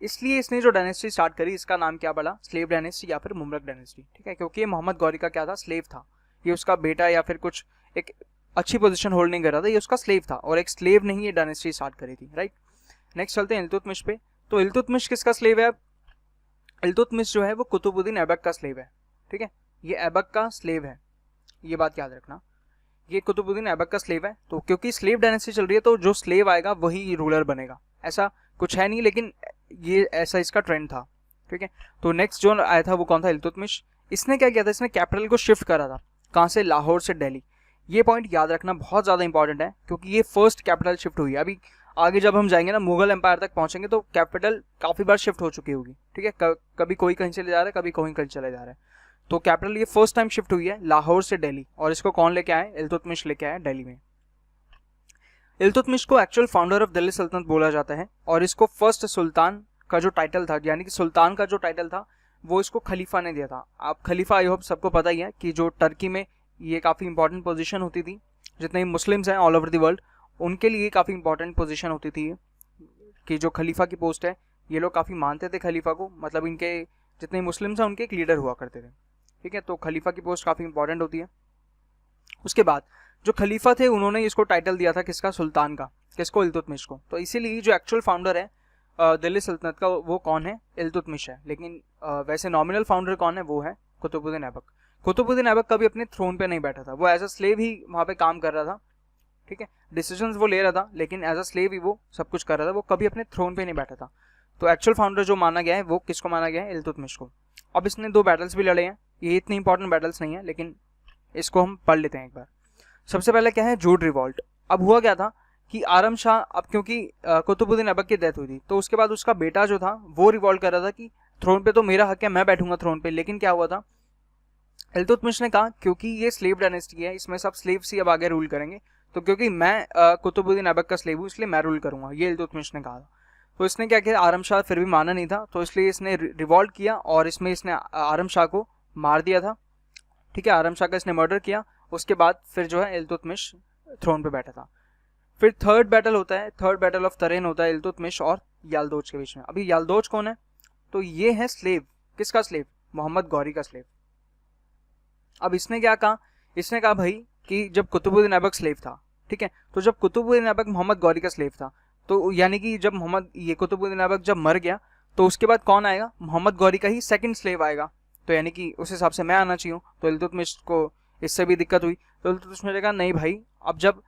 इसलिए इसने जो डायनेस्टी स्टार्ट करी इसका नाम क्या पड़ा, स्लेव डायनेस्टी या फिर मुमलक डायनेस्टी, ठीक है। क्योंकि ये मोहम्मद गौरी का क्या था, स्लेव था, ये उसका बेटा या फिर कुछ एक अच्छी पोजीशन होल्ड नहीं कर रहा था, ये उसका स्लेव था, और एक स्लेव ने ही ये डायनेस्टी स्टार्ट करी थी, राइट। नेक्स्ट चलते हैं इल्तुतमिश पे। तो इल्तुतमिश किसका स्लेव है, इल्तुतमिश जो है वो कुतुबुद्दीन ऐबक का स्लेव है, ठीक है। ये ऐबक का स्लेव है, ये बात याद रखना, ये कुतुबुद्दीन ऐबक का स्लेव है। तो क्योंकि स्लेव डायनेस्टी चल रही है तो जो स्लेव आएगा वही रूलर बनेगा, ऐसा कुछ है नहीं, लेकिन ये ऐसा इसका ट्रेंड था, ठीक है। तो नेक्स्ट जो आया था वो कौन था, इल्तुतमिश। इसने क्या किया था, इसने कैपिटल को शिफ्ट करा था, कहाँ से, लाहौर से दिल्ली। ये पॉइंट याद रखना बहुत ज़्यादा इंपॉर्टेंट है, क्योंकि ये फर्स्ट कैपिटल शिफ्ट हुई है। अभी आगे जब हम जाएंगे ना मुगल एम्पायर तक पहुंचेंगे तो कैपिटल काफ़ी बार शिफ्ट हो चुकी होगी, ठीक है। कभी कोई कहीं चले जा रहा है, कभी कोई कहीं चले जा रहा है, तो कैपिटल ये फर्स्ट टाइम शिफ्ट हुई है लाहौर से दिल्ली, और इसको कौन लेके आए, इल्तुतमिश लेके आए दिल्ली में। इल्तुतमिश को एक्चुअल फाउंडर ऑफ दिल्ली सल्तनत बोला जाता है, और इसको फर्स्ट सुल्तान का जो टाइटल था, यानी कि सुल्तान का जो टाइटल था वो इसको खलीफा ने दिया था। आप खलीफा आई होप सबको पता ही है कि जो टर्की में ये काफ़ी इंपॉर्टेंट पोजीशन होती थी, जितने मुस्लिम्स हैं ऑल ओवर द वर्ल्ड उनके लिए काफ़ी इंपॉर्टेंट पोजीशन होती थी कि जो खलीफा की पोस्ट है ये लोग काफ़ी मानते थे खलीफा को, मतलब इनके जितने मुस्लिम्स हैं उनके एक लीडर हुआ करते थे, ठीक है। तो खलीफा की पोस्ट काफ़ी इंपॉर्टेंट होती है। उसके बाद जो खलीफा थे उन्होंने इसको टाइटल दिया था किसका, सुल्तान का, किसको, इल्तुतमिश को। तो इसीलिए जो एक्चुअल फाउंडर है दिल्ली सल्तनत का वो कौन है, इल्तुतमिश है। लेकिन वैसे नॉमिनल फाउंडर कौन है, वो है कुतुबुद्दीन ऐबक। कुतुबुद्दीन ऐबक कभी अपने थ्रोन पे नहीं बैठा था, वो एज अ स्लेव ही वहाँ पे काम कर रहा था, ठीक है। डिसीजंस वो ले रहा था लेकिन एज अ स्लेव ही वो सब कुछ कर रहा था, वो कभी अपने थ्रोन पे नहीं बैठा था। तो एक्चुअल फाउंडर जो माना गया है वो किसको माना गया है, इल्तुतमिश को। अब इसने 2 बैटल्स भी लड़े हैं, ये इतनी इंपॉर्टेंट बैटल्स नहीं है लेकिन इसको हम पढ़ लेते हैं एक बार। सबसे पहले क्या है, जूड रिवॉल्ट। अब हुआ क्या था कि आरम शाह, अब क्योंकि कुतुबुद्दीन ऐबक की डेथ हुई थी तो उसके बाद उसका बेटा जो था वो रिवॉल्ट कर रहा था कि थ्रोन पे तो मेरा हक है, मैं बैठूंगा थ्रोन पे। लेकिन क्या हुआ था, इल्तुतमिश ने कहा क्योंकि ये स्लेव डायनेस्टी है, इसमें सब स्लेव्स ही अब आगे रूल करेंगे, तो क्योंकि मैं कुतुबुद्दीन ऐबक का स्लेव हूँ इसलिए मैं रूल करूंगा, ये इल्तुतमिश ने कहा था। तो इसने क्या किया, आरम शाह फिर भी माना नहीं था तो इसलिए इसने रिवॉल्ट किया और इसमें इसने आरम शाह को मार दिया था, ठीक है। आरम शाह का इसने मर्डर किया। उसके बाद फिर जो है इल्तुतमिश थ्रोन पे बैठा था। फिर थर्ड बैटल होता है, थर्ड बैटल ऑफ तरेन होता है इल्तुतमिश और यालदोज के बीच में। अभी यालदोज कौन है, तो ये है स्लेव, किसका स्लेव, मोहम्मद गौरी का स्लेव। अब इसने क्या कहा, इसने कहा भाई कि जब कुतुबुद्दीन ऐबक स्लेव था, ठीक है, तो जब कुतुबुद्दीन ऐबक मोहम्मद गौरी का स्लेव था तो यानी कि जब कुतुबुद्दीन ऐबक जब मर गया तो उसके बाद कौन आएगा, मोहम्मद गौरी का ही सेकंड स्लेव आएगा, तो यानी कि उस हिसाब से मैं आना चाहिए। तो इल्तुतमिश को इससे भी दिक्कत हुई, तो इल्तुतमिश ने कहा नहीं भाई, अब जब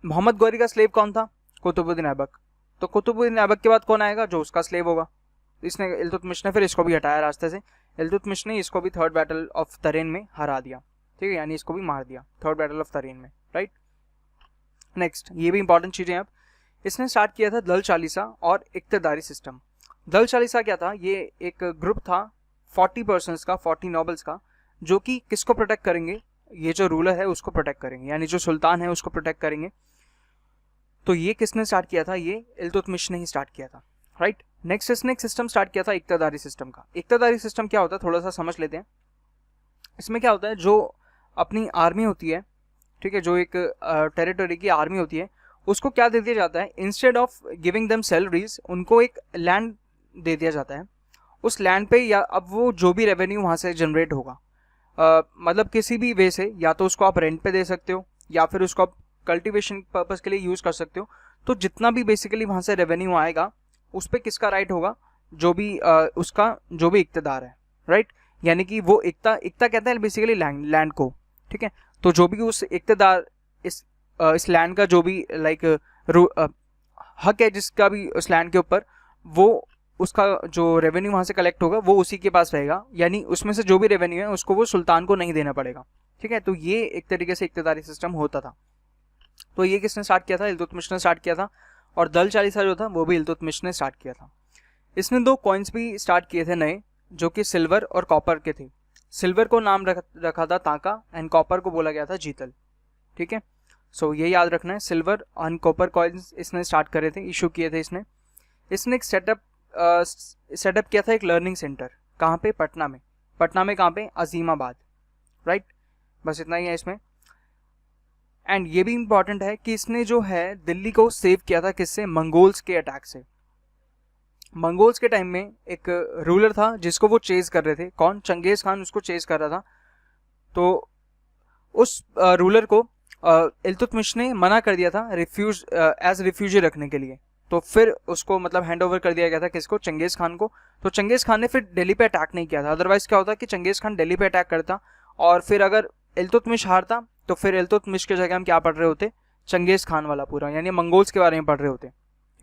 मोहम्मद गौरी का स्लेव कौन था, कुतुबुद्दीन ऐबक, तो कुतुबुद्दीन ऐबक के बाद कौन आएगा, जो उसका स्लेव होगा। इसने इल्तुतमिश ने फिर इसको भी हटाया रास्ते से। इल्तुतमिश ने इसको भी थर्ड बैटल ऑफ तरेन में हरा दिया, ठीक है, यानी इसको भी मार दिया थर्ड बैटल ऑफ तरेन में, राइट। नेक्स्ट, ये भी इंपॉर्टेंट चीजें। अब इसने स्टार्ट किया था दल चालीसा और इक्तदारी सिस्टम। दल चालीसा क्या था, ये एक ग्रुप था 40 पर्सन्स का, 40 नॉबल्स का, जो कि किसको प्रोटेक्ट करेंगे, ये जो रूलर है उसको प्रोटेक्ट करेंगे, यानी जो सुल्तान है उसको प्रोटेक्ट करेंगे। तो ये किसने स्टार्ट किया था, ये इल्तुतमिश ने ही स्टार्ट किया था, राइट। नेक्स्ट इसने एक सिस्टम स्टार्ट किया था इक्तदारी सिस्टम का। इक्तदारी सिस्टम क्या होता है, थोड़ा सा समझ लेते हैं। इसमें क्या होता है, जो अपनी आर्मी होती है, ठीक है, जो एक टेरिटरी की आर्मी होती है, उसको क्या दे दिया जाता है, instead of giving them salaries, उनको एक लैंड दे दिया जाता है। उस लैंड पे या अब वो जो भी रेवेन्यू वहाँ से जनरेट होगा, मतलब किसी भी वे से, या तो उसको आप रेंट पे दे सकते हो या फिर उसको आप कल्टीवेशन पर्पज़ के लिए यूज़ कर सकते हो। तो जितना भी बेसिकली वहाँ से रेवेन्यू आएगा उस पर किसका राइट होगा, जो भी उसका जो भी इक्तदार है, राइट। यानी कि वो इक्ता कहता है बेसिकली लैंड को, ठीक है। तो जो भी उस इक्तदार इस लैंड का जो भी लाइक हक है जिसका भी उस लैंड के ऊपर, वो उसका जो रेवेन्यू वहाँ से कलेक्ट होगा वो उसी के पास रहेगा, यानी उसमें से जो भी रेवेन्यू है उसको वो सुल्तान को नहीं देना पड़ेगा, ठीक है। तो ये एक तरीके से इक्तदारी सिस्टम होता था। तो ये किसने स्टार्ट किया था, इल्तुतमिश ने स्टार्ट किया था। और दल चालीसा जो था वो भी इल्तुतमिश ने स्टार्ट किया था। इसने 2 कॉइन्स भी स्टार्ट किए थे नए, जो कि सिल्वर और कॉपर के थे। सिल्वर को नाम रखा था तांका एंड कॉपर को बोला गया था जीतल, ठीक है। सो ये याद रखना है, सिल्वर एंड कॉपर कॉइन्स इसने स्टार्ट करे थे, इशू किए थे इसने। इसने एक सेटअप किया था एक लर्निंग सेंटर, कहाँ पे, पटना में। पटना में कहाँ पे, अजीमाबाद, राइट। बस इतना ही है इसमें। एंड ये भी इंपॉर्टेंट है कि इसने जो है दिल्ली को सेव किया था किससे, मंगोल्स के अटैक से। मंगोल्स के टाइम में एक रूलर था जिसको वो चेज कर रहे थे, कौन, चंगेज खान उसको चेज कर रहा था। तो उस रूलर को इल्तुतमिश ने मना कर दिया था एज रिफ्यूजी रखने के लिए। तो फिर उसको मतलब हैंड ओवर कर दिया गया था किसको, चंगेज खान को। तो चंगेज खान ने फिर दिल्ली पे अटैक नहीं किया था, अदरवाइज क्या होता कि चंगेज खान दिल्ली पे अटैक करता और फिर अगर इल्तुतमिश हारता तो फिर इल्तुतमिश की जगह हम क्या पढ़ रहे होते, चंगेज खान वाला पूरा, यानी मंगोल्स के बारे में पढ़ रहे होते,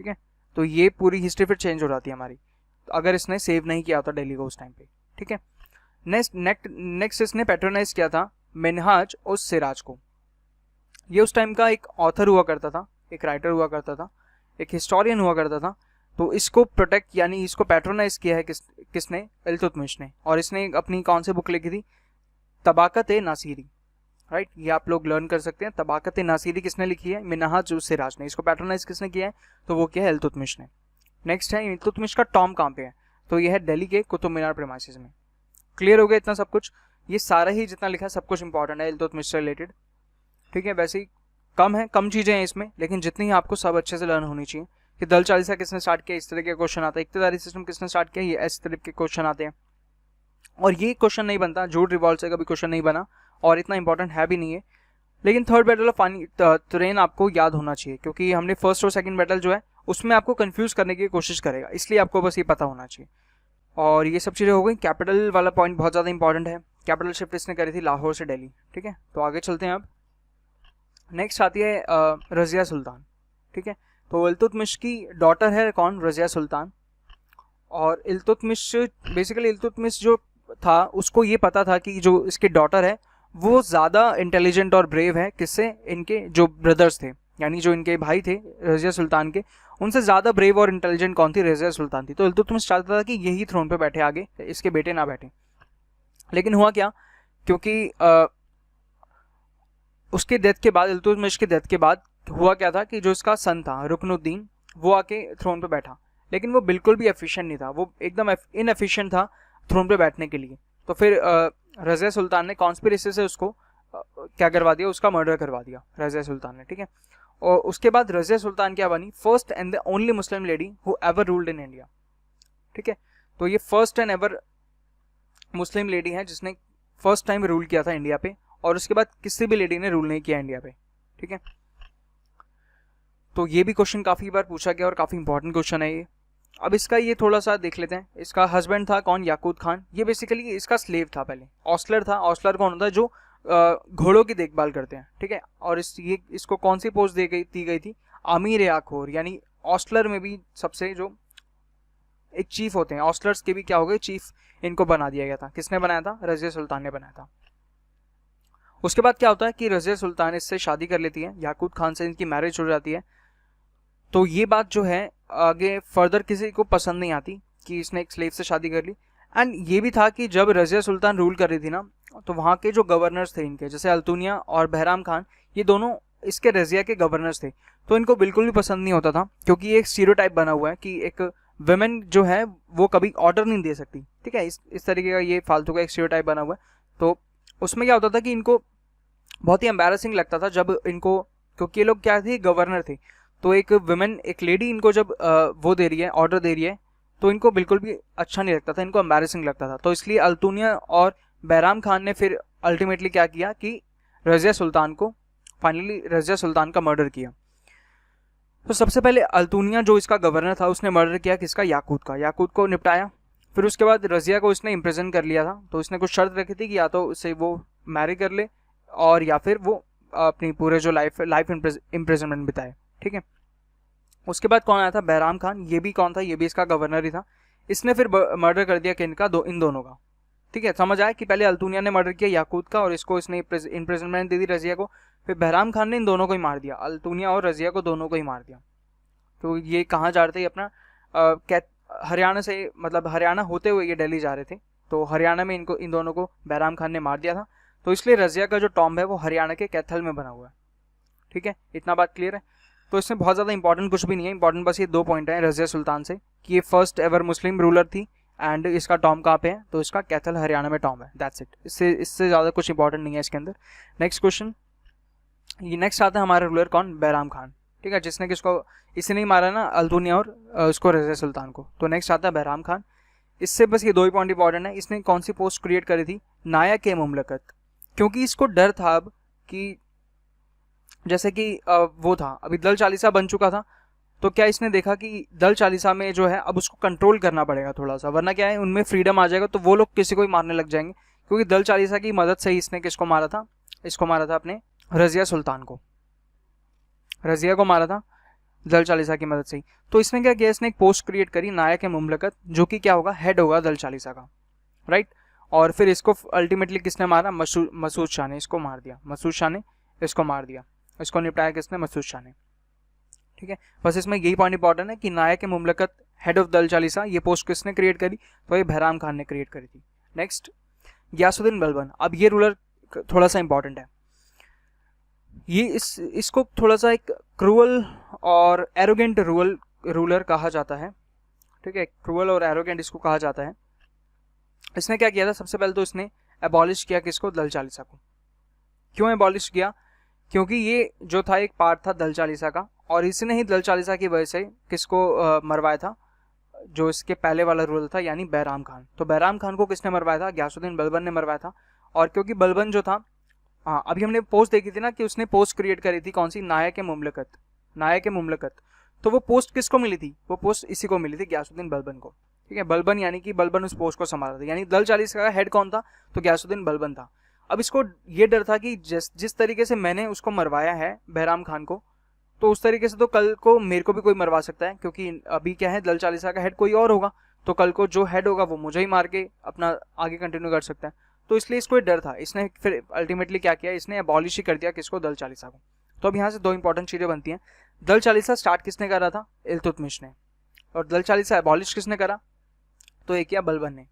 ठीक है। तो ये पूरी हिस्ट्री फिर चेंज हो जाती है हमारी, तो अगर इसने सेव नहीं किया होता दिल्ली को उस टाइम पे, ठीक है। नेक्स्ट इसने पैट्रोनाइज किया था मिनहाज उस सिराज को। ये उस टाइम का एक ऑथर हुआ करता था, एक राइटर हुआ करता था, एक हिस्टोरियन हुआ करता था। तो इसको प्रोटेक्ट यानी इसको पैट्रोनाइज किया है किसने, इल्तुतमिश ने। और इसने अपनी कौन सी बुक लिखी थी, तबाकत-ए-नासिरी, राइट। ये आप लोग लर्न कर सकते हैं। तबाकत-ए-नासिरी किसने लिखी है, मिनहाज उस सिराज ने। इसको पैट्रोनाइज किसने किया है, तो वो क्या है, इल्तुतमिश ने। नेक्स्ट है इल्तुतमिश का टॉम कहाँ पे है, तो ये है दिल्ली के कुतुब मीनार प्रेमाइसेस में। क्लियर हो गया इतना सब कुछ, ये सारा ही जितना लिखा है सब कुछ इंपॉर्टेंट है इल्तुतमिश से रिलेटेड, ठीक है। वैसे ही कम चीज़ें हैं इसमें, लेकिन जितनी ही आपको सब अच्छे से लर्न होनी चाहिए, कि दल चालीसा किसने स्टार्ट किया, इस तरह के क्वेश्चन आता है। इक्तिदारी सिस्टम किसने स्टार्ट किया, ये इस तरह के क्वेश्चन आते हैं। और ये क्वेश्चन नहीं बनता, जूड रिवॉल्ट से कभी क्वेश्चन नहीं बना और इतना इंपॉर्टेंट है भी नहीं है। लेकिन थर्ड बैटल ऑफ पानीपत आपको याद होना चाहिए, क्योंकि हमने फर्स्ट और सेकंड बैटल जो है उसमें आपको कंफ्यूज करने की कोशिश करेगा, इसलिए आपको बस ये पता होना चाहिए। और ये सब चीज़ें हो गई। कैपिटल वाला पॉइंट बहुत ज़्यादा इंपॉर्टेंट है। कैपिटल शिफ्ट इसने करी थी लाहौर से दिल्ली, ठीक है। तो आगे चलते हैं। अब नेक्स्ट आती है रज़िया सुल्तान, ठीक है। तो इल्तुतमिश की डॉटर है कौन, रज़िया सुल्तान। और इल्तुतमिश बेसिकली इल्तुतमिश जो था उसको ये पता था कि जो इसकी डॉटर है वो ज़्यादा इंटेलिजेंट और ब्रेव है किससे, इनके जो ब्रदर्स थे, यानी जो इनके भाई थे रज़िया सुल्तान के, उनसे ज़्यादा ब्रेव और इंटेलिजेंट कौन थी, रज़िया सुल्तान थी। तो इल्तुतमिश चाहता था कि यही थ्रोन पे बैठे आगे, इसके बेटे ना बैठे। लेकिन हुआ क्या, क्योंकि उसके डेथ के बाद, इल्तुतमिश के डेथ के बाद हुआ क्या था कि जो इसका सन था रुकनुद्दीन, वो आके थ्रोन पे बैठा, लेकिन वो बिल्कुल भी एफिशिएंट नहीं था, वो एकदम इनएफिशिएंट था थ्रोन पे बैठने के लिए। तो फिर रज़िया सुल्तान ने कॉन्स्पिरेसी से उसको क्या करवा दिया, उसका मर्डर करवा दिया रज़िया सुल्तान ने, ठीक है। और उसके बाद रज़िया सुल्तान क्या बनी, first and the only Muslim lady who ever ruled in India, ठीक है। तो ये first and ever Muslim lady है जिसने फर्स्ट टाइम रूल किया था इंडिया पे, और उसके बाद किसी भी लेडी ने रूल नहीं किया इंडिया पे, ठीक है। तो ये भी क्वेश्चन काफ़ी बार पूछा गया और काफ़ी इंपॉर्टेंट क्वेश्चन है ये। अब इसका ये थोड़ा सा देख लेते हैं। इसका हस्बैंड था कौन, याकूत खान। ये बेसिकली इसका स्लेव था, पहले ऑस्लर था। ऑस्लर कौन होता है, जो घोड़ों की देखभाल करते हैं, ठीक है। और इसको कौन सी पोस्ट दी गई थी, अमीर या खोर, यानी ऑस्लर में भी सबसे जो एक चीफ होते हैं, ऑस्लर्स के भी क्या हो गए चीफ, इनको बना दिया गया था। किसने बनाया था, रज़िया सुल्तान ने बनाया था। उसके बाद क्या होता है कि रज़िया सुल्तान इससे शादी कर लेती है, याकूत खान से इनकी मैरिज हो जाती है। तो ये बात जो है आगे फर्दर किसी को पसंद नहीं आती कि इसने एक स्लेव से शादी कर ली। एंड ये भी था कि जब रज़िया सुल्तान रूल कर रही थी ना, तो वहाँ के जो गवर्नर्स थे इनके, जैसे अल्तुनिया और बहराम खान, ये दोनों इसके रज़िया के गवर्नर्स थे। तो इनको बिल्कुल भी पसंद नहीं होता था, क्योंकि एक स्टीरियोटाइप बना हुआ है कि एक वुमेन जो है वो कभी ऑर्डर नहीं दे सकती, ठीक है। इस तरीके का ये फालतू का एक स्टीरियोटाइप बना हुआ है। तो उसमें क्या होता था कि इनको बहुत ही एम्बैरेसिंग लगता था जब इनको, क्योंकि ये लोग क्या थे, गवर्नर थे। तो एक वुमेन, एक लेडी इनको जब वो दे रही है, ऑर्डर दे रही है, तो इनको बिल्कुल भी अच्छा नहीं लगता था, इनको एम्बैरेसिंग लगता था। तो इसलिए अल्तुनिया और बहराम खान ने फिर अल्टीमेटली क्या किया कि रज़िया सुल्तान को, फाइनली रज़िया सुल्तान का मर्डर किया। तो सबसे पहले अल्तुनिया जो इसका गवर्नर था उसने मर्डर किया किसका, याकूत का, याकूत को निपटाया। फिर उसके बाद रज़िया को इसने इम्प्रिजन कर लिया था। तो इसने कुछ शर्त रखी थी कि या तो उसे वो मैरी कर ले और या फिर वो अपनी पूरे जो लाइफ इम्प्रिजनमेंट बिताए, ठीक है। उसके बाद कौन आया था, बहराम खान। ये भी कौन था, ये भी इसका गवर्नर ही था। इसने फिर मर्डर कर दिया किनका, इन दोनों का, ठीक है। समझ आया कि पहले अल्तुनिया ने मर्डर किया याकूत का और इसको इसने इम्प्रिजनमेंट दे दी रज़िया को। फिर बहराम खान ने इन दोनों को ही मार दिया, अल्तुनिया और रज़िया को, दोनों को ही मार दिया। तो ये कहाँ जा रहे थे, अपना हरियाणा से, मतलब हरियाणा होते हुए ये दिल्ली जा रहे थे। तो हरियाणा में इन दोनों को बहराम खान ने मार दिया था। तो इसलिए रज़िया का जो टॉम्ब है वो हरियाणा के कैथल में बना हुआ है, ठीक है। इतना बात क्लियर है। तो इसमें बहुत ज़्यादा इंपॉर्टेंट कुछ भी नहीं है, इंपॉर्टेंट बस ये 2 पॉइंट है रज़िया सुल्तान से कि ये फर्स्ट एवर मुस्लिम रूलर थी एंड इसका टॉम्ब कहाँ पे है, तो इसका कैथल हरियाणा में टॉम्ब है, दैट्स इट। इससे ज़्यादा कुछ इंपॉर्टेंट नहीं है इसके अंदर। नेक्स्ट क्वेश्चन, ये नेक्स्ट आता है हमारा रूलर कौन, बहराम खान, ठीक है, जिसने किसको, इसने ही मारा ना अल्तुनिया और उसको रज़िया सुल्तान को। तो नेक्स्ट आता है बहराम खान। इससे बस ये 2 ही पॉइंट इंपॉर्टेंट है। इसने कौन सी पोस्ट क्रिएट करी थी, नायक ए मुमलकत, क्योंकि इसको डर था अब कि जैसे कि वो था, अभी दल चालीसा बन चुका था। तो क्या इसने देखा कि दल चालीसा में जो है अब उसको कंट्रोल करना पड़ेगा थोड़ा सा, वरना क्या है उनमें फ्रीडम आ जाएगा तो वो लोग किसी को ही मारने लग जाएंगे। क्योंकि दल चालीसा की मदद से ही इसने किसको मारा था, इसको मारा था अपने रज़िया सुल्तान को, रज़िया को मारा था दल चालीसा की मदद से ही। तो इसने क्या किया, इसने एक पोस्ट क्रिएट करी नायक ए मुमलकत, जो कि क्या होगा, हेड होगा दल चालीसा का, राइट। और फिर इसको अल्टीमेटली किसने मारा, मसूद शाह ने इसको मार दिया, मसूद शाह ने इसको मार दिया, इसको निपटाया किसने, मसूद शाह ने, ठीक है। बस इसमें यही पॉइंट इंपॉर्टेंट है कि नायक ए मुमलकत, हेड ऑफ दल चालीसा, ये पोस्ट किसने क्रिएट करी, तो ये बहराम खान ने क्रिएट करी थी। नेक्स्ट, गियासुद्दीन बलबन। अब ये रूलर थोड़ा सा इंपॉर्टेंट है, ये इसको थोड़ा सा एक क्रूअल और एरोगेंट रूलर कहा जाता है, ठीक है। क्रूअल और एरोगेंट इसको कहा जाता है। इसने क्या किया था, सबसे पहले तो इसने एबॉलिश किया किसको, दल चालीसा को। क्यों एबॉलिश किया, क्योंकि ये जो था एक पार्ट था दल चालीसा का और इसने ही दल चालीसा की वजह से किसको मरवाया था, जो इसके पहले वाला रूलर था यानी बैराम खान। तो बैराम खान को किसने मरवाया था, गयासुद्दीन बलबन ने मरवाया था। और क्योंकि बलबन जो था, हाँ अभी हमने पोस्ट देखी थी ना कि उसने पोस्ट क्रिएट करी थी, कौन सी, नायक मुमलकत, नायक मुमलकत। तो वो पोस्ट किसको मिली थी, वो पोस्ट इसी को मिली थी, गयासुद्दीन बलबन को। ठीक है, बलबन यानी कि बलबन उस पोस्ट को संभाला था, यानी दल चालीसा का हेड कौन था, तो गयासुद्दीन बलबन था। अब इसको ये डर था कि जिस तरीके से मैंने उसको मरवाया है बैराम खान को, तो उस तरीके से तो कल को मेरे को भी कोई मरवा सकता है, क्योंकि अभी क्या है, दल चालीसा का हेड कोई और होगा, तो कल को जो हेड होगा वो मुझे ही मार के अपना आगे कंटिन्यू कर सकता है। तो इसलिए इसको डर था, इसने फिर अल्टीमेटली क्या किया, इसने अबॉलिश ही कर दिया किसको, दल चालीसा को। तो अब यहाँ से दो इंपॉर्टेंट चीज़ें बनती हैं, दल चालीसा स्टार्ट किसने करा था, इल्तुतमिश ने, और दल चालीसा अबॉलिश किसने करा, तो एक किया बलबन ने।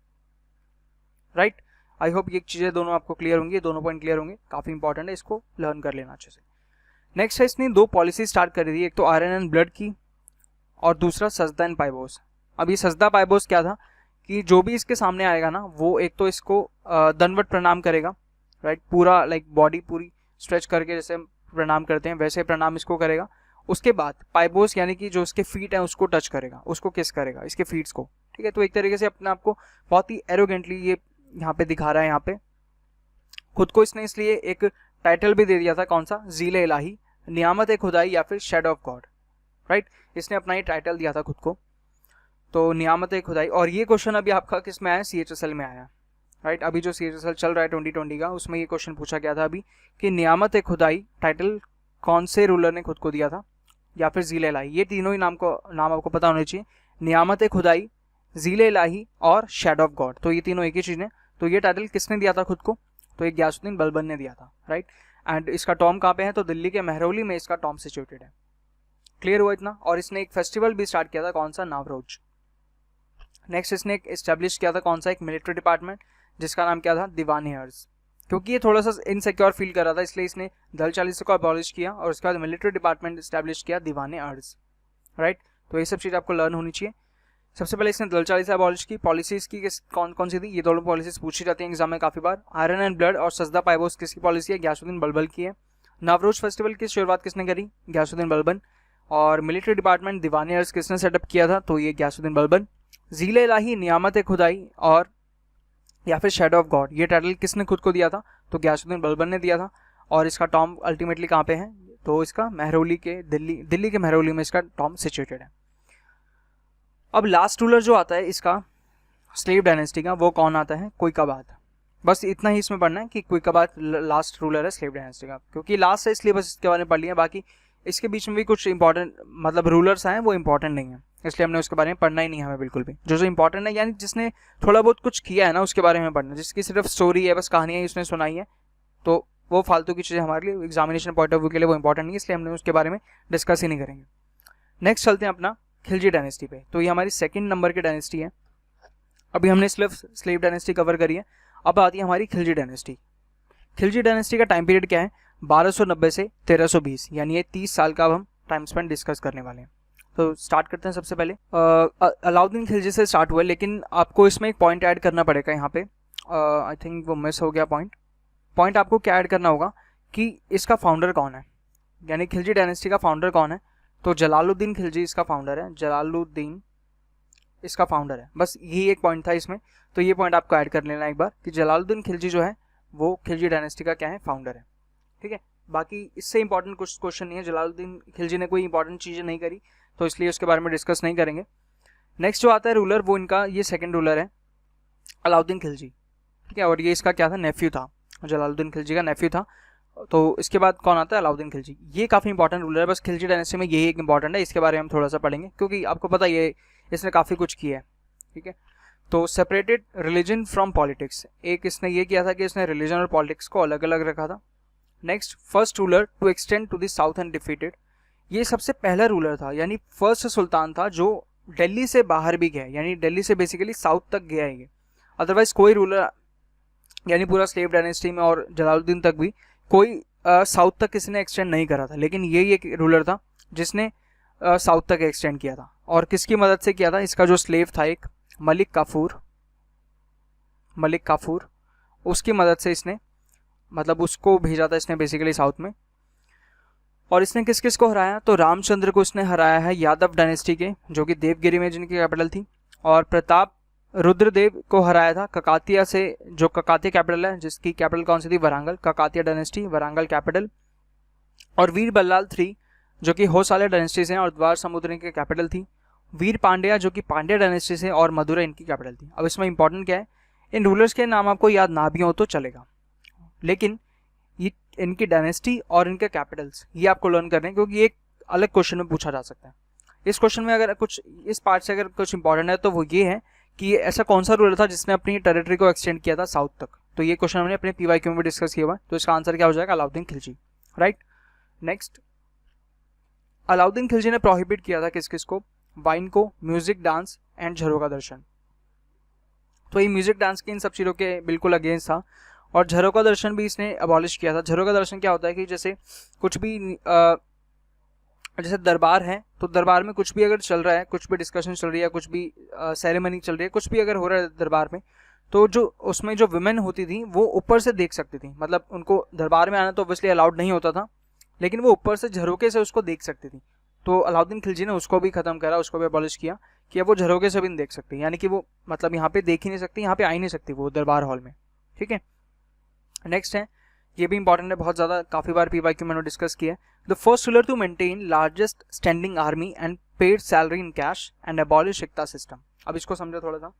राइट, आई होप ये चीज़ें दोनों आपको क्लियर होंगी, दोनों पॉइंट क्लियर होंगे, काफ़ी इंपॉर्टेंट है, इसको लर्न कर लेना अच्छे से। नेक्स्ट है, इसने दो पॉलिसी स्टार्ट कर दी, एक तो आयरन एंड ब्लड की, और दूसरा सजदा एंड पाइबोस। अब ये सजदा पाइबोस क्या था कि जो भी इसके सामने आएगा ना, वो एक तो इसको दंडवत प्रणाम करेगा, राइट, पूरा लाइक बॉडी पूरी स्ट्रेच करके जैसे प्रणाम करते हैं वैसे प्रणाम इसको करेगा। उसके बाद पाइबोस यानी कि जो इसके फीट हैं उसको टच करेगा, उसको किस करेगा, इसके फीट्स को। ठीक है, तो एक तरीके से अपने आप को बहुत ही एरोगेंटली ये यहाँ पे दिखा रहा है, यहाँ पे खुद को इसने इसलिए एक टाइटल भी दे दिया था, कौन सा, ज़ील इलाही, नियामत खुदाई या फिर शेडो ऑफ गॉड। राइट, इसने अपना ही टाइटल दिया था खुद को, तो नियामत खुदाई। और ये क्वेश्चन अभी आपका किस में आया, CHSL में आया। राइट, अभी जो CHSL चल रहा है 2020 का, उसमें ये क्वेश्चन पूछा गया था अभी कि नियामत खुदाई टाइटल कौन से रूलर ने खुद को दिया था, या फिर ज़ील इलाही। ये तीनों ही नाम आपको पता होने चाहिए, नियामत खुदाई, ज़ील इलाही और शेडो ऑफ गॉड, तो ये तीनों एक ही चीज़ है। तो ये टाइटल किसने दिया था खुद को, तो ये गयासुद्दीन बलबन ने दिया था। राइट, एंड इसका टॉम कहाँ पे है, तो दिल्ली के महरौली में इसका टॉम सिचुएटेड है। क्लियर हुआ इतना। और इसने एक फेस्टिवल भी स्टार्ट किया था, कौन सा, नवरोज। नेक्स्ट इसने एक एस्टेब्लिश किया था, कौन सा, एक मिलिट्री डिपार्टमेंट, जिसका नाम क्या था, दीवान अर्ज। क्योंकि ये थोड़ा सा इनसिक्योर फील कर रहा था, इसलिए इसने दल चालीसा को अबॉलिश किया और उसके बाद मिलिट्री डिपार्टमेंट एस्टेब्लिश किया, दीवान अर्ज। राइट, तो ये सब चीज़ आपको लर्न होनी चाहिए। सबसे पहले इसने दल चालीसा अबॉलिश की, पॉलिसीज की कौन कौन सी थी, ये दोनों पॉलिसीज पूछी जाती हैं एग्जाम में काफ़ी बार। आयरन एंड ब्लड और सजदा पाइबोस किसकी पॉलिसी है, गयासुद्दीन बलबन की है। नवरोज फेस्टिवल की शुरुआत किसने करी, गयासुद्दीन बलबन। और मिलिट्री डिपार्टमेंट दीवान अर्ज किसने सेटअप किया था, तो ये गयासुद्दीन बलबन। ज़ील इलाही, नियामत खुदाई और या फिर शेडो ऑफ गॉड, ये टाइटल किसने खुद को दिया था, तो गयासुद्दीन बलबन ने दिया था। और इसका टॉम अल्टीमेटली कहाँ पे है, तो इसका महरौली के दिल्ली के महरौली में इसका टॉम सिचुएटेड है। अब लास्ट रूलर जो आता है इसका स्लेव डायनेस्टी का, वो कौन आता है, कुइकाबाद। बस इतना ही इसमें पढ़ना है कि कुइकाबाद लास्ट रूलर है स्लेव डायनेस्टी का, क्योंकि लास्ट है इसलिए बस इसके बारे में पढ़ लिया, बाकी इसके बीच में भी कुछ इंपॉर्टेंट मतलब रूलर्स आए हैं वो इंपॉर्टेंट नहीं है, इसलिए हमने उसके बारे में पढ़ना ही नहीं है हमें बिल्कुल भी। जो इंपॉर्टेंट है यानी जिसने थोड़ा बहुत कुछ किया है ना उसके बारे में पढ़ना, जिसकी सिर्फ स्टोरी है, बस कहानियाँ उसने सुनाई है, तो वो फालतू की चीज़ें हमारे लिए एग्जामिनेशन पॉइंट ऑफ व्यू के लिए वो इंपॉर्टेंट नहीं है, इसलिए हमने उसके बारे में डिस्कस ही नहीं करेंगे। नेक्स्ट चलते हैं अपना खिलजी डायनेस्टी पे। तो ये हमारी सेकंड नंबर की डायनेस्टी है। अभी हमने स्लेव डायनेस्टी कवर करी है, अब आती है हमारी खिलजी डायनेस्टी। खिलजी डायनेस्टी का टाइम पीरियड क्या है, 1290 से 1320, यानी ये 30 साल का अब हम टाइम स्पेंड डिस्कस करने वाले हैं। तो स्टार्ट करते हैं। सबसे पहले अलाउद्दीन खिलजी से स्टार्ट हुआ है, लेकिन आपको इसमें एक पॉइंट ऐड करना पड़ेगा यहाँ पे, आई थिंक वो मिस हो गया पॉइंट आपको क्या ऐड करना होगा कि इसका फाउंडर कौन है, यानी खिलजी डायनेस्टी का फाउंडर कौन है, तो जलालुद्दीन खिलजी इसका फाउंडर है, जलालुद्दीन इसका फाउंडर है। बस यही एक पॉइंट था इसमें, तो ये पॉइंट आपको ऐड कर लेना एक बार कि जलालुद्दीन खिलजी जो है वो खिलजी डायनेस्टी का क्या है, फाउंडर है। ठीक है, बाकी इससे इंपॉर्टेंट कुछ क्वेश्चन नहीं है, जलालुद्दीन खिलजी ने कोई इंपॉर्टेंट चीज़ें नहीं करी, तो इसलिए उसके बारे में डिस्कस नहीं करेंगे। नेक्स्ट जो आता है रूलर, वो इनका ये सेकंड रूलर है अलाउद्दीन खिलजी। ठीक है, और ये इसका क्या था, नेफ्यू था, जलालुद्दीन खिलजी का नेफ्यू था। तो इसके बाद कौन आता है, अलाउद्दीन खिलजी। ये काफ़ी इंपॉर्टेंट रूलर है, बस खिलजी डायनेस्टी में यही एक इंपॉर्टेंट है, इसके बारे में हम थोड़ा सा पढ़ेंगे क्योंकि आपको पता है इसने काफ़ी कुछ किया है। ठीक है, तो सेपरेटेड रिलीजन फ्रॉम पॉलिटिक्स, एक इसने ये किया था कि इसने रिलीजन और पॉलिटिक्स को अलग अलग रखा था। Next, first ruler to extend to the south and defeated, ये सबसे पहला रूलर था, यानी फर्स्ट सुल्तान था जो दिल्ली से बाहर भी गया, यानी दिल्ली से बेसिकली साउथ तक गया है ये। अदरवाइज कोई रूलर यानी पूरा स्लेव डायनेस्टी में और जलालुद्दीन तक भी कोई साउथ तक किसी ने एक्सटेंड नहीं करा था, लेकिन यही एक रूलर था जिसने साउथ तक एक्सटेंड किया था। और किसकी मदद से किया था, इसका जो स्लेव था एक मलिक काफूर, उसकी मदद से इसने मतलब उसको भेजा था इसने बेसिकली साउथ में। और इसने किस किस को हराया, तो रामचंद्र को इसने हराया है यादव डायनेस्टी के, जो कि देवगिरी में जिनकी कैपिटल थी, और प्रताप रुद्रदेव को हराया था ककातिया से, जो ककातिया कैपिटल है, जिसकी कैपिटल कौन सी थी, वरांगल, ककातिया डायनेस्टी वरांगल कैपिटल। और वीर बल्लाल III जो कि होसाला डायनेस्टी से और द्वार समुद्र की कैपिटल थी। वीर पांड्या जो कि पांड्या डायनेस्टी से और मदुरै इनकी कैपिटल थी। अब इसमें इंपॉर्टेंट क्या है, इन रूलर्स के नाम आपको याद ना भी हो तो चलेगा, लेकिन ये इनकी डायनेस्टी और इनके कैपिटल्स ये आपको लर्न करने हैं, क्योंकि एक अलग क्वेश्चन में पूछा जा सकता है। इस क्वेश्चन में अगर कुछ इस पार्ट से अगर कुछ इंपॉर्टेंट है तो वो ये है कि ऐसा कौन सा रूलर था जिसने अपनी टेरिटरी को एक्सटेंड किया था साउथ तक। तो ये क्वेश्चन हमने अपने PYQ में भी डिस्कस किया हुआ, तो इसका आंसर क्या हो जाएगा, अलाउद्दीन खिलजी, राइट। नेक्स्ट, अलाउद्दीन खिलजी ने प्रोहिबिट किया था किस किस को, वाइन को, म्यूजिक, डांस एंड झरोका दर्शन। तो ये म्यूजिक डांस की इन सब चीज़ों के बिल्कुल अगेंस्ट था, और झरोका दर्शन भी इसने अबॉलिश किया था। झरोका दर्शन क्या होता है कि जैसे कुछ भी जैसे दरबार है, तो दरबार में कुछ भी अगर चल रहा है, कुछ भी डिस्कशन चल रही है, कुछ भी सेरेमनी चल रही है, कुछ भी अगर हो रहा है दरबार में, तो जो उसमें जो विमेन होती थी वो ऊपर से देख सकती थी, मतलब उनको दरबार में आना तो ऑब्वियसली अलाउड नहीं होता था, लेकिन वो ऊपर से झरोके से उसको देख सकती थी। तो अलाउद्दीन खिलजी ने उसको भी खत्म करा, उसको भी अबॉलिश किया कि अब वो झरोके से भी नहीं देख सकती, यानी कि वो मतलब यहाँ पे देख ही नहीं सकती, यहाँ पे आ ही नहीं सकती वो दरबार हॉल में, ठीक है। नेक्स्ट है, ये भी इंपॉर्टेंट है बहुत ज़्यादा, काफ़ी बार PYQ मैंने डिस्कस किया है। The first ruler to maintain largest standing army and paid salary in cash and abolish एकता सिस्टम। अब इसको समझो थोड़ा सा।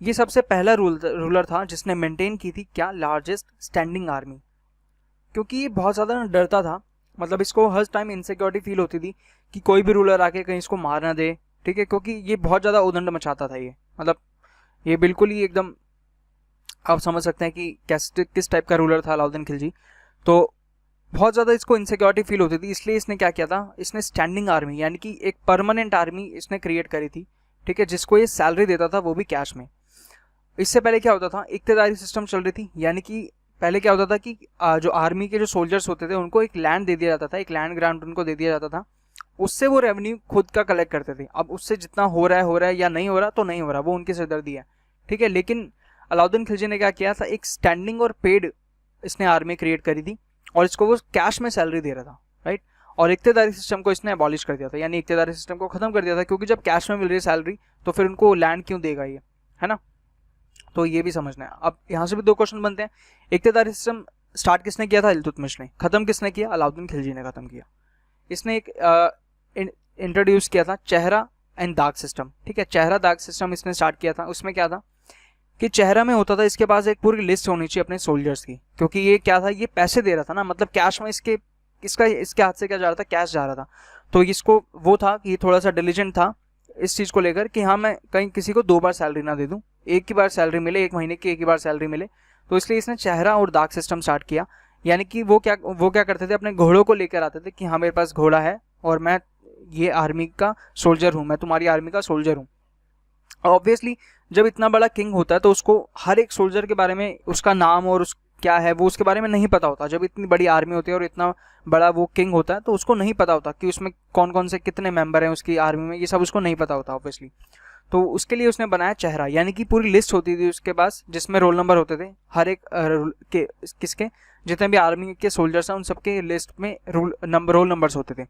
ये सबसे पहला रूलर था जिसने मेंटेन की थी क्या, लार्जेस्ट स्टैंडिंग आर्मी, क्योंकि ये बहुत ज़्यादा डरता था, मतलब इसको हर टाइम इनसिक्योरिटी फील होती थी कि कोई भी रूलर आके कहीं इसको मार ना दे, ठीक है, क्योंकि ये बहुत ज़्यादा उदंड मचाता था ये, मतलब ये बिल्कुल ही एकदम आप समझ सकते हैं कि किस टाइप का रूलर था अलाउद्दीन खिलजी। तो बहुत ज़्यादा इसको इनसिक्योरिटी फील होती थी, इसलिए इसने क्या किया था, इसने स्टैंडिंग आर्मी यानी कि एक परमानेंट आर्मी इसने क्रिएट करी थी, ठीक है, जिसको ये सैलरी देता था वो भी कैश में। इससे पहले क्या होता था, इक्तेदारी सिस्टम चल रही थी, यानी कि पहले क्या होता था कि जो आर्मी के जो सोल्जर्स होते थे उनको एक लैंड दे दिया जाता था, एक लैंड ग्रांट उनको दे दिया जाता था, उससे वो रेवेन्यू खुद का कलेक्ट करते थे। अब उससे जितना हो रहा है या नहीं हो रहा तो नहीं हो रहा, वो उनकी सिरदर्दी है, ठीक है। लेकिन अलाउद्दीन खिलजी ने क्या किया था, एक स्टैंडिंग और पेड इसने आर्मी क्रिएट करी थी, और इसको वो कैश में सैलरी दे रहा था, राइट। और इक्तेदारी सिस्टम को इसने अबॉलिश कर दिया था, यानी इक्तेदारी सिस्टम को खत्म कर दिया था, क्योंकि जब कैश में मिल रही है सैलरी तो फिर उनको लैंड क्यों देगा ये, है ना। तो ये भी समझना है। अब यहाँ से भी दो क्वेश्चन बनते हैं, इक्तेदारी सिस्टम स्टार्ट किसने किया था, इल्तुतमिश ने, खत्म किसने किया, अलाउद्दीन खिलजी ने खत्म किया। इसने एक इंट्रोड्यूस किया था चेहरा एंड दाग सिस्टम, ठीक है, चेहरा दाग सिस्टम इसने स्टार्ट किया था। उसमें क्या था कि चेहरा में होता था इसके पास एक पूरी लिस्ट होनी चाहिए अपने सोल्जर्स की, क्योंकि ये क्या था, ये पैसे दे रहा था ना, मतलब कैश में इसके हाथ से क्या जा रहा था, कैश जा रहा था। तो इसको वो था कि ये थोड़ा सा डिलीजेंट था इस चीज़ को लेकर कि हाँ मैं कहीं किसी को 2 बार सैलरी ना दे दूँ, एक ही बार सैलरी मिले, 1 महीने की एक ही बार सैलरी मिले। तो इसलिए इसने चेहरा और दाग सिस्टम स्टार्ट किया, यानी कि वो क्या करते थे, अपने घोड़ों को लेकर आते थे कि हाँ मेरे पास घोड़ा है और मैं ये आर्मी का सोल्जर हूँ, मैं तुम्हारी आर्मी का सोल्जर हूँ। ऑब्वियसली जब इतना बड़ा किंग होता है तो उसको हर एक सोल्जर के बारे में, उसका नाम और क्या है वो उसके बारे में नहीं पता होता। जब इतनी बड़ी आर्मी होती है और इतना बड़ा वो किंग होता है तो उसको नहीं पता होता कि उसमें कौन कौन से कितने मेंबर हैं उसकी आर्मी में, ये सब उसको नहीं पता होता ऑब्वियसली। तो उसके लिए उसने बनाया चेहरा, यानी कि पूरी लिस्ट होती थी उसके पास जिसमें रोल नंबर होते थे हर एक किसके जितने भी आर्मी के सोल्जर्स हैं उन सबके लिस्ट में रोल नंबर्स होते थे।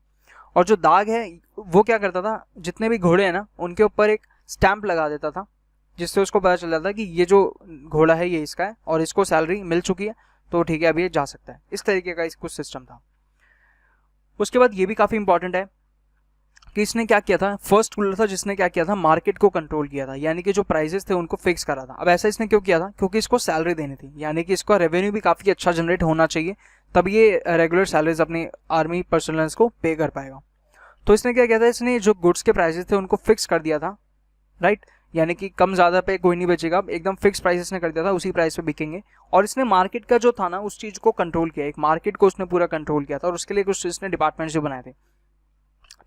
और जो दाग है वो क्या करता था, जितने भी घोड़े हैं ना उनके ऊपर एक स्टैंप लगा देता था, जिससे उसको पता चल जाता कि ये जो घोड़ा है ये इसका है और इसको सैलरी मिल चुकी है, तो ठीक है अब ये जा सकता है। इस तरीके का कुछ सिस्टम था। उसके बाद ये भी काफ़ी इंपॉर्टेंट है कि इसने क्या किया था, फर्स्ट रूलर था जिसने क्या किया था, मार्केट को कंट्रोल किया था, यानी कि जो प्राइसेस थे उनको फिक्स करा था। अब ऐसा इसने क्यों किया था, क्योंकि इसको सैलरी देनी थी, यानी कि इसका रेवेन्यू भी काफ़ी अच्छा जनरेट होना चाहिए, तब ये रेगुलर सैलरीज अपनी आर्मी पर्सनल्स को पे कर पाएगा। तो इसने क्या किया था, इसने जो गुड्स के प्राइसेस थे उनको फिक्स कर दिया था, राइट, यानी कि कम ज़्यादा पे कोई नहीं बेचेगा, एकदम फिक्स प्राइसेस ने कर दिया था, उसी प्राइस पे बिकेंगे। और इसने मार्केट का जो था ना उस चीज़ को कंट्रोल किया, एक मार्केट को उसने पूरा कंट्रोल किया था, और उसके लिए कुछ इसने डिपार्टमेंट्स जो बनाए थे।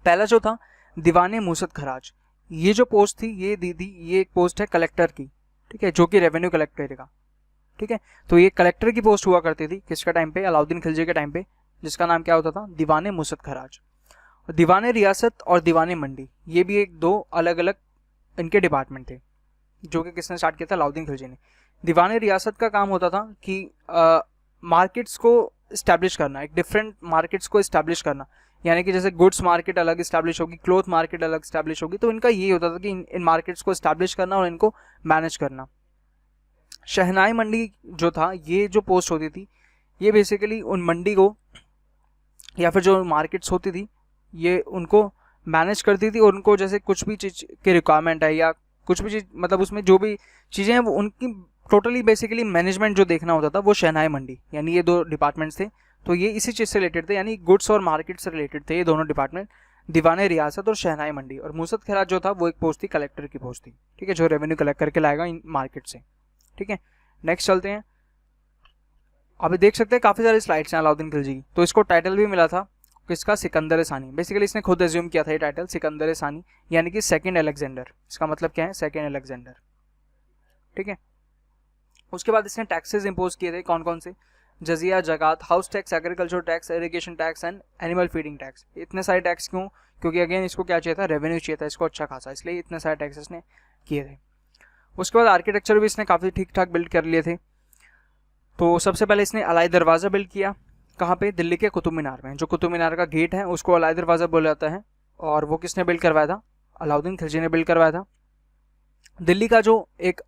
पहला जो था दीवाने मूसत खराज, ये जो पोस्ट थी ये ये एक पोस्ट है कलेक्टर की, ठीक है, जो कि रेवेन्यू कलेक्ट करेगा, ठीक है। तो ये कलेक्टर की पोस्ट हुआ करती थी किसका टाइम पे, अलाउद्दीन खिलजी के टाइम पे, जिसका नाम क्या होता था, दीवाने मूसत खराज। दीवाने रियासत और दीवाने मंडी, ये भी एक दो अलग अलग इनके डिपार्टमेंट थे, जो कि किसने स्टार्ट किया था, अलाउद्दीन खिलजी ने। दीवाने रियासत का काम होता था कि मार्केट्स को इस्टेब्लिश करना, एक डिफरेंट मार्केट्स को इस्टेब्लिश करना, यानी कि जैसे गुड्स मार्केट अलग इस्टेब्लिश होगी, क्लोथ मार्केट अलग इस्टेब्लिश होगी, तो इनका ये होता था कि इन मार्केट्स को इस्टेब्लिश करना और इनको मैनेज करना। शहनाई मंडी जो था, ये जो पोस्ट होती थी, ये बेसिकली उन मंडी को या फिर जो मार्केट्स होती थी ये उनको मैनेज करती थी, और उनको जैसे कुछ भी चीज़ की रिक्वायरमेंट है या कुछ भी चीज़, मतलब उसमें जो भी चीज़ें हैं वो उनकी टोटली बेसिकली मैनेजमेंट जो देखना होता था वो शहनाई मंडी, यानी ये दो डिपार्टमेंट्स थे, तो ये इसी चीज़ से रिलेटेड थे, यानी गुड्स और मार्केट से रिलेटेड थे ये दोनों डिपार्टमेंट, दीवाने रियासत और शहनाई मंडी। और मूसद खैरात जो था वो एक पोस्ट थी, कलेक्टर की पोस्ट थी, ठीक है, जो रेवेन्यू कलेक्ट करके लाएगा इन मार्केट से, ठीक है। नेक्स्ट चलते हैं। अभी देख सकते हैं काफ़ी सारी स्लाइड्स हैं अलाउद्दीन खिलजी की, तो इसको टाइटल भी मिला था किसका, सिकंदर सानी। बेसिकली इसने खुद एज्यूम किया था ये टाइटल, सिकंदर सानी, यानी कि सेकंड अलेक्जेंडर, इसका मतलब क्या है, सेकंड अलेक्जेंडर, ठीक है। उसके बाद इसने टैक्सेस इंपोज किए थे, कौन कौन से, जजिया, जगात, house tax, agriculture tax, irrigation tax and animal feeding tax. इतने सारे टैक्स क्यों, क्योंकि अगेन इसको क्या चाहिए था, रेवेन्यू चाहिए था इसको अच्छा खासा, इसलिए इतने सारे टैक्स इसने किए थे। उसके बाद आर्किटेक्चर भी इसने काफ़ी ठीक ठाक बिल्ड कर लिए थे। तो सबसे पहले इसने अलाई दरवाज़ा बिल्ड किया, कहाँ पे, दिल्ली के कुतुब मीनार में। जो कुतुब मीनार का गेट है उसको अलाई दरवाज़ा बोला जाता है, और वो किसने बिल्ड करवाया था, अलाउद्दीन खिलजी ने बिल्ड करवाया था। दिल्ली का जो एक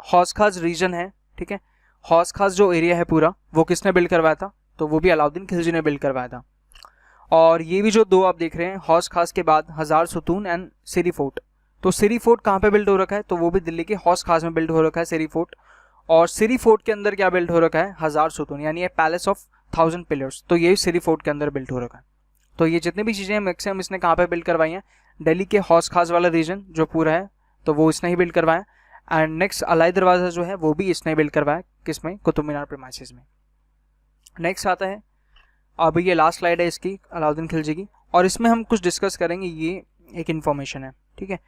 हौस खास रीजन है, ठीक है, हौस खास जो एरिया है पूरा, वो किसने बिल्ड करवाया था, तो वो भी अलाउद्दीन खिलजी ने बिल्ड करवाया था। और ये भी जो दो आप देख रहे हैं, हौस खास के बाद हजार सुतून एंड सिरी फोर्ट, तो सिरी फोर्ट कहाँ पे बिल्ड हो रखा है, तो वो भी दिल्ली के हौस खास में बिल्ड हो रखा है सिरी फोर्ट। और सिरी फोर्ट के अंदर क्या बिल्ड हो रखा है, हजार सुतून, यानी ये पैलेस ऑफ 1000 पिलर्स, तो ये सिरी फोर्ट के अंदर बिल्ड हो रखा है। तो ये जितनी भी चीज़ें मैक्सिमम इसने कहाँ पे बिल्ड करवाई हैं, दिल्ली के हौस खास वाला रीजन जो पूरा है, तो वो इसने ही बिल्ड करवाया। एंड नेक्स्ट अलाई दरवाज़ा जो है वो भी इसने बिल्ड करवाया, किसमें, कुतुब मीनार प्रीमाइसेस में। नेक्स्ट आता है, अब ये लास्ट स्लाइड है इसकी, अलाउद्दीन खिलजी की, और इसमें हम कुछ डिस्कस करेंगे, ये एक इन्फॉर्मेशन है, ठीक है।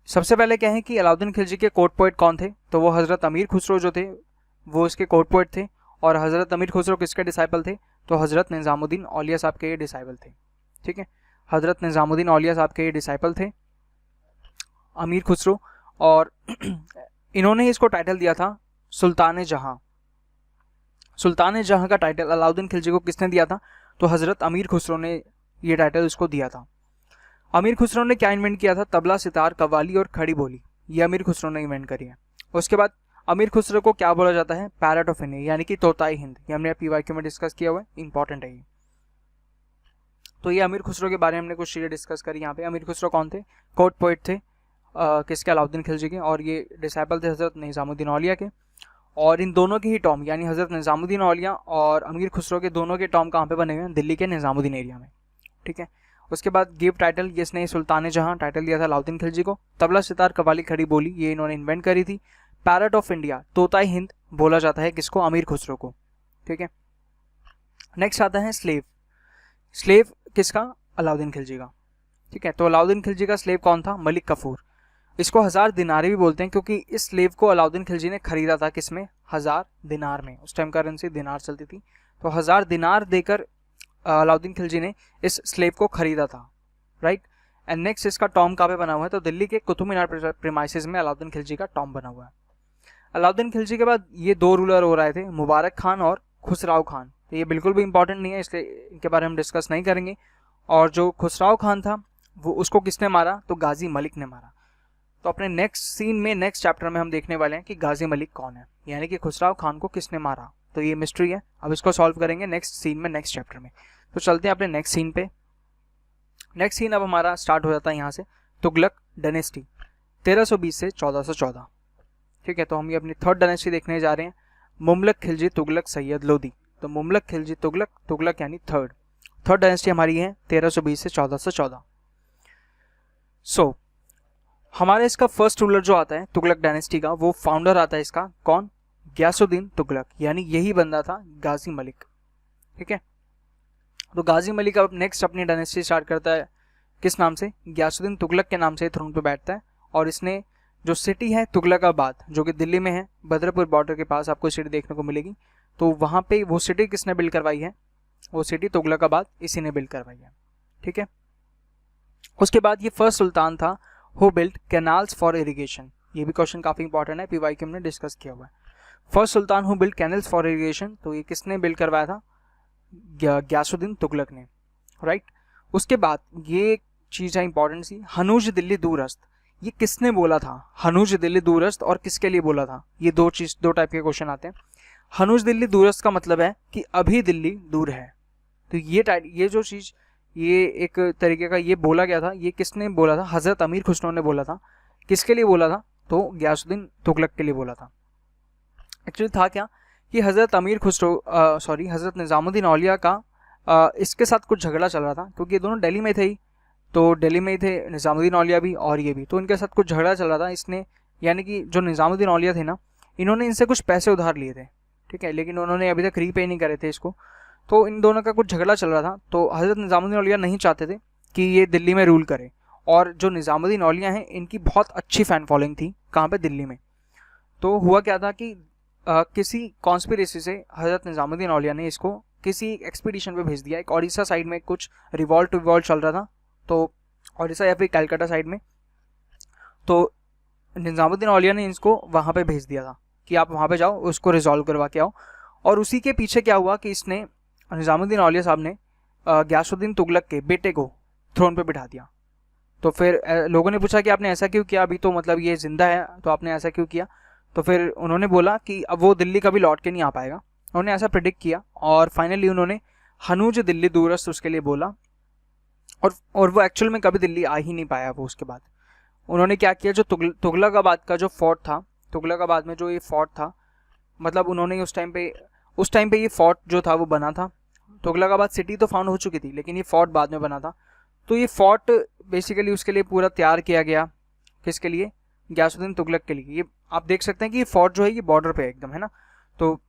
सबसे पहले क्या है कि अलाउद्दीन खिलजी के कोर्ट पोएट कौन थे, तो वो हज़रत अमीर खुसरो जो थे वो इसके कोर्ट पोएट थे। और हज़रत अमीर खुसरो किसके डिसाइपल थे, तो हज़रत निज़ामुद्दीन औलिया साहब के ये डिसाइपल थे, ठीक है। हज़रत निज़ामुद्दीन औलिया साहब के ये डिसाइपल थे अमीर खुसरो, और इन्होंने इसको टाइटल दिया था सुल्तान जहाँ। सुल्तान जहाँ का टाइटल अलाउद्दीन खिलजी को किसने दिया था, तो हज़रत अमीर खुसरो ने ये टाइटल उसको दिया था। अमीर खुसरो ने क्या इन्वेंट किया था, तबला, सितार, कव्वाली और खड़ी बोली, ये अमीर खुसरो ने इन्वेंट करी है। उसके बाद अमीर खुसरो को क्या बोला जाता है, पैरट ऑफ इंडिया, यानी कि तोताई हिंद, ये हमने PYQ में डिस्कस किया हुआ है, इंपॉर्टेंट है ये। तो ये अमीर खुसरो के बारे में हमने कुछ चीज़ें डिस्कस करी यहाँ पे। अमीर खुसरो कौन थे, कोर्ट पोएट थे किसके, अलाउद्दीन खिलजी के, और ये डिसाइपल थे हज़रत निज़ामुद्दीन औलिया के। और इन दोनों के ही टॉम, यानी हज़रत निज़ामुद्दीन औलिया और अमीर खुसरो के दोनों के टॉम कहाँ पे बने हुए हैं, दिल्ली के निज़ामुद्दीन एरिया में, ठीक है। उसके बाद गिव टाइटल, इसने सुल्तान जहाँ टाइटल दिया था अलाउद्दीन खिलजी को। तबला, सितार, कव्वाली, खड़ी बोली, ये इन्होंने इन्वेंट करी थी। पैरट ऑफ इंडिया, तोताई हिंद, बोला जाता है किसको, अमीर खुसरो को, ठीक है। नेक्स्ट आता है स्लेव। स्लेव किसका, अलाउद्दीन खिलजी का, ठीक है। तो अलाउद्दीन खिलजी का स्लेव कौन था, मलिक कफूर। इसको 1000 दिनारे भी बोलते हैं, क्योंकि इस स्लेव को अलाउद्दीन खिलजी ने खरीदा था किसमें, 1000 दिनार में। उस टाइम करेंसी दिनार चलती थी, तो 1000 दिनार देकर अलाउद्दीन खिलजी ने इस स्लेव को खरीदा था, राइट। एंड नेक्स्ट इसका टॉम कहाँ पे बना हुआ है, तो दिल्ली के कुतुब मीनार प्रीमाइसेस में अलाउद्दीन खिलजी का टॉम बना हुआ है। अलाउद्दीन खिलजी के बाद ये दो रूलर हो रहे थे, मुबारक खान और खुसराव खान। तो ये बिल्कुल भी इंपॉर्टेंट नहीं है, इसलिए इनके बारे में हम डिस्कस नहीं करेंगे। और जो खुसराव खान था वो, उसको किसने मारा, तो गाजी मलिक ने मारा। तो अपने नेक्स्ट सीन में, नेक्स्ट चैप्टर में हम देखने वाले हैं कि गाजी मलिक कौन है, यानी कि खुसराव खान को किसने मारा। तो ये मिस्ट्री है, अब इसको सॉल्व करेंगे नेक्स्ट सीन में, नेक्स्ट चैप्टर में। तो चलते हैं अपने नेक्स्ट सीन पे। नेक्स्ट सीन अब हमारा स्टार्ट हो जाता है यहाँ से, तुगलक डायनेस्टी 1320 से 1414, ठीक है। तो हम ये अपनी थर्ड डायनेस्टी देखने जा रहे हैं, मुमलक खिलजी तुगलक सैयद लोदी। तो मुमलक खिलजी तुगलक, तुगलक यानी थर्ड डायनेस्टी हमारी है 1320 से 1414। सो हमारे इसका फर्स्ट रूलर जो आता है तुगलक डायनेस्टी का, वो फाउंडर आता है इसका, कौन, गयासुद्दीन तुगलक, यानी यही बंदा था गाजी मलिक, ठीक है। तो गाजी मलिक अब नेक्स्ट अपनी डायनेस्टी स्टार्ट करता है किस नाम से, गयासुद्दीन तुगलक के नाम से थ्रोन पे बैठता है। और इसने जो सिटी है तुगलकाबाद, जो कि दिल्ली में है, बद्रपुर बॉर्डर के पास आपको सिटी देखने को मिलेगी, तो वहाँ पे वो सिटी किसने बिल्ड करवाई है, वो सिटी तुगलकाबाद इसी ने बिल्ड करवाई है, ठीक है। उसके बाद ये फर्स्ट सुल्तान था who built canals for irrigation. ये भी क्वेश्चन काफ़ी इंपॉर्टेंट है, PYQ में डिस्कस किया हुआ है। First sultan who built canals for irrigation, तो ये किसने बिल्ड करवाया था, गयासुद्दीन तुगलक ने, राइट। उसके बाद ये चीज़ है इंपॉर्टेंट सी, हनूज दिल्ली दूरस्त, ये किसने बोला था? हनूज दिल्ली दूरस्त और किसके लिए बोला था? ये दो टाइप के क्वेश्चन आते हैं। हनूज दिल्ली दूरस्त का मतलब है कि अभी दिल्ली दूर है। तो ये जो चीज़, ये एक तरीके का ये बोला गया था, ये किसने बोला था? हज़रत अमीर खुसरो ने बोला था। किसके लिए बोला था? तो गयासुद्दीन तुगलक के लिए बोला था। एक्चुअली था क्या कि हज़रत अमीर खुसरो हज़रत निज़ामुद्दीन औलिया का इसके साथ कुछ झगड़ा चल रहा था, क्योंकि ये दोनों दिल्ली में थे ही, तो दिल्ली में ही थे निज़ामुद्दीन औलिया भी और ये भी, तो इनके साथ कुछ झगड़ा चल रहा था। इसने यानी कि जो निज़ामुद्दीन औलिया थे ना, इन्होंने इनसे कुछ पैसे उधार लिए थे, ठीक है, लेकिन उन्होंने अभी तक रीपे नहीं करे थे इसको। तो इन दोनों का कुछ झगड़ा चल रहा था। तो हज़रत निज़ामुद्दीन औलिया नहीं चाहते थे कि ये दिल्ली में रूल करे, और जो निज़ामुद्दीन औलिया हैं इनकी बहुत अच्छी फ़ैन फॉलोइंग थी, कहाँ पे? दिल्ली में। तो हुआ क्या था कि किसी कॉन्स्पिरेसी से हज़रत निज़ामुद्दीन औलिया ने इसको किसी एक्सपीडिशन पे भेज दिया। एक ओडिशा साइड में कुछ रिवॉल्ट चल रहा था, तो ओडिशा या फिर कलकत्ता साइड में, तो निज़ामुद्दीन औलिया ने इसको वहाँ पे भेज दिया था कि आप वहाँ पे जाओ, उसको रिजॉल्व करवा के आओ। और उसी के पीछे क्या हुआ कि इसने, निज़ामुद्दीन औलिया साहब ने गयासुद्दीन तुगलक के बेटे को थ्रोन पे बिठा दिया। तो फिर लोगों ने पूछा कि आपने ऐसा क्यों किया? अभी तो मतलब ये जिंदा है, तो आपने ऐसा क्यों किया? तो फिर उन्होंने बोला कि अब वो दिल्ली कभी लौट के नहीं आ पाएगा। उन्होंने ऐसा प्रिडिक्ट किया, और फाइनली उन्होंने हनूज दिल्ली दूरस्त उसके लिए बोला, और वो एक्चुअल में कभी दिल्ली आ ही नहीं पाया। वो उसके बाद उन्होंने क्या किया, जो तुगलकाबाद का जो फोर्ट था, तुगलकाबाद में जो ये फोर्ट था, मतलब उन्होंने उस टाइम पे ये फोर्ट जो था वो बना था। तुगलकाबाद सिटी तो फाउंड हो चुकी थी, लेकिन ये फोर्ट बाद में बना था। तो ये फोर्ट बेसिकली उसके लिए पूरा तैयार किया गया, किसके लिए? गयासुद्दीन तुगलक के लिए। ये आप देख सकते हैं कि ये फोर्ट जो है ये बॉर्डर पे एकदम है ना, तो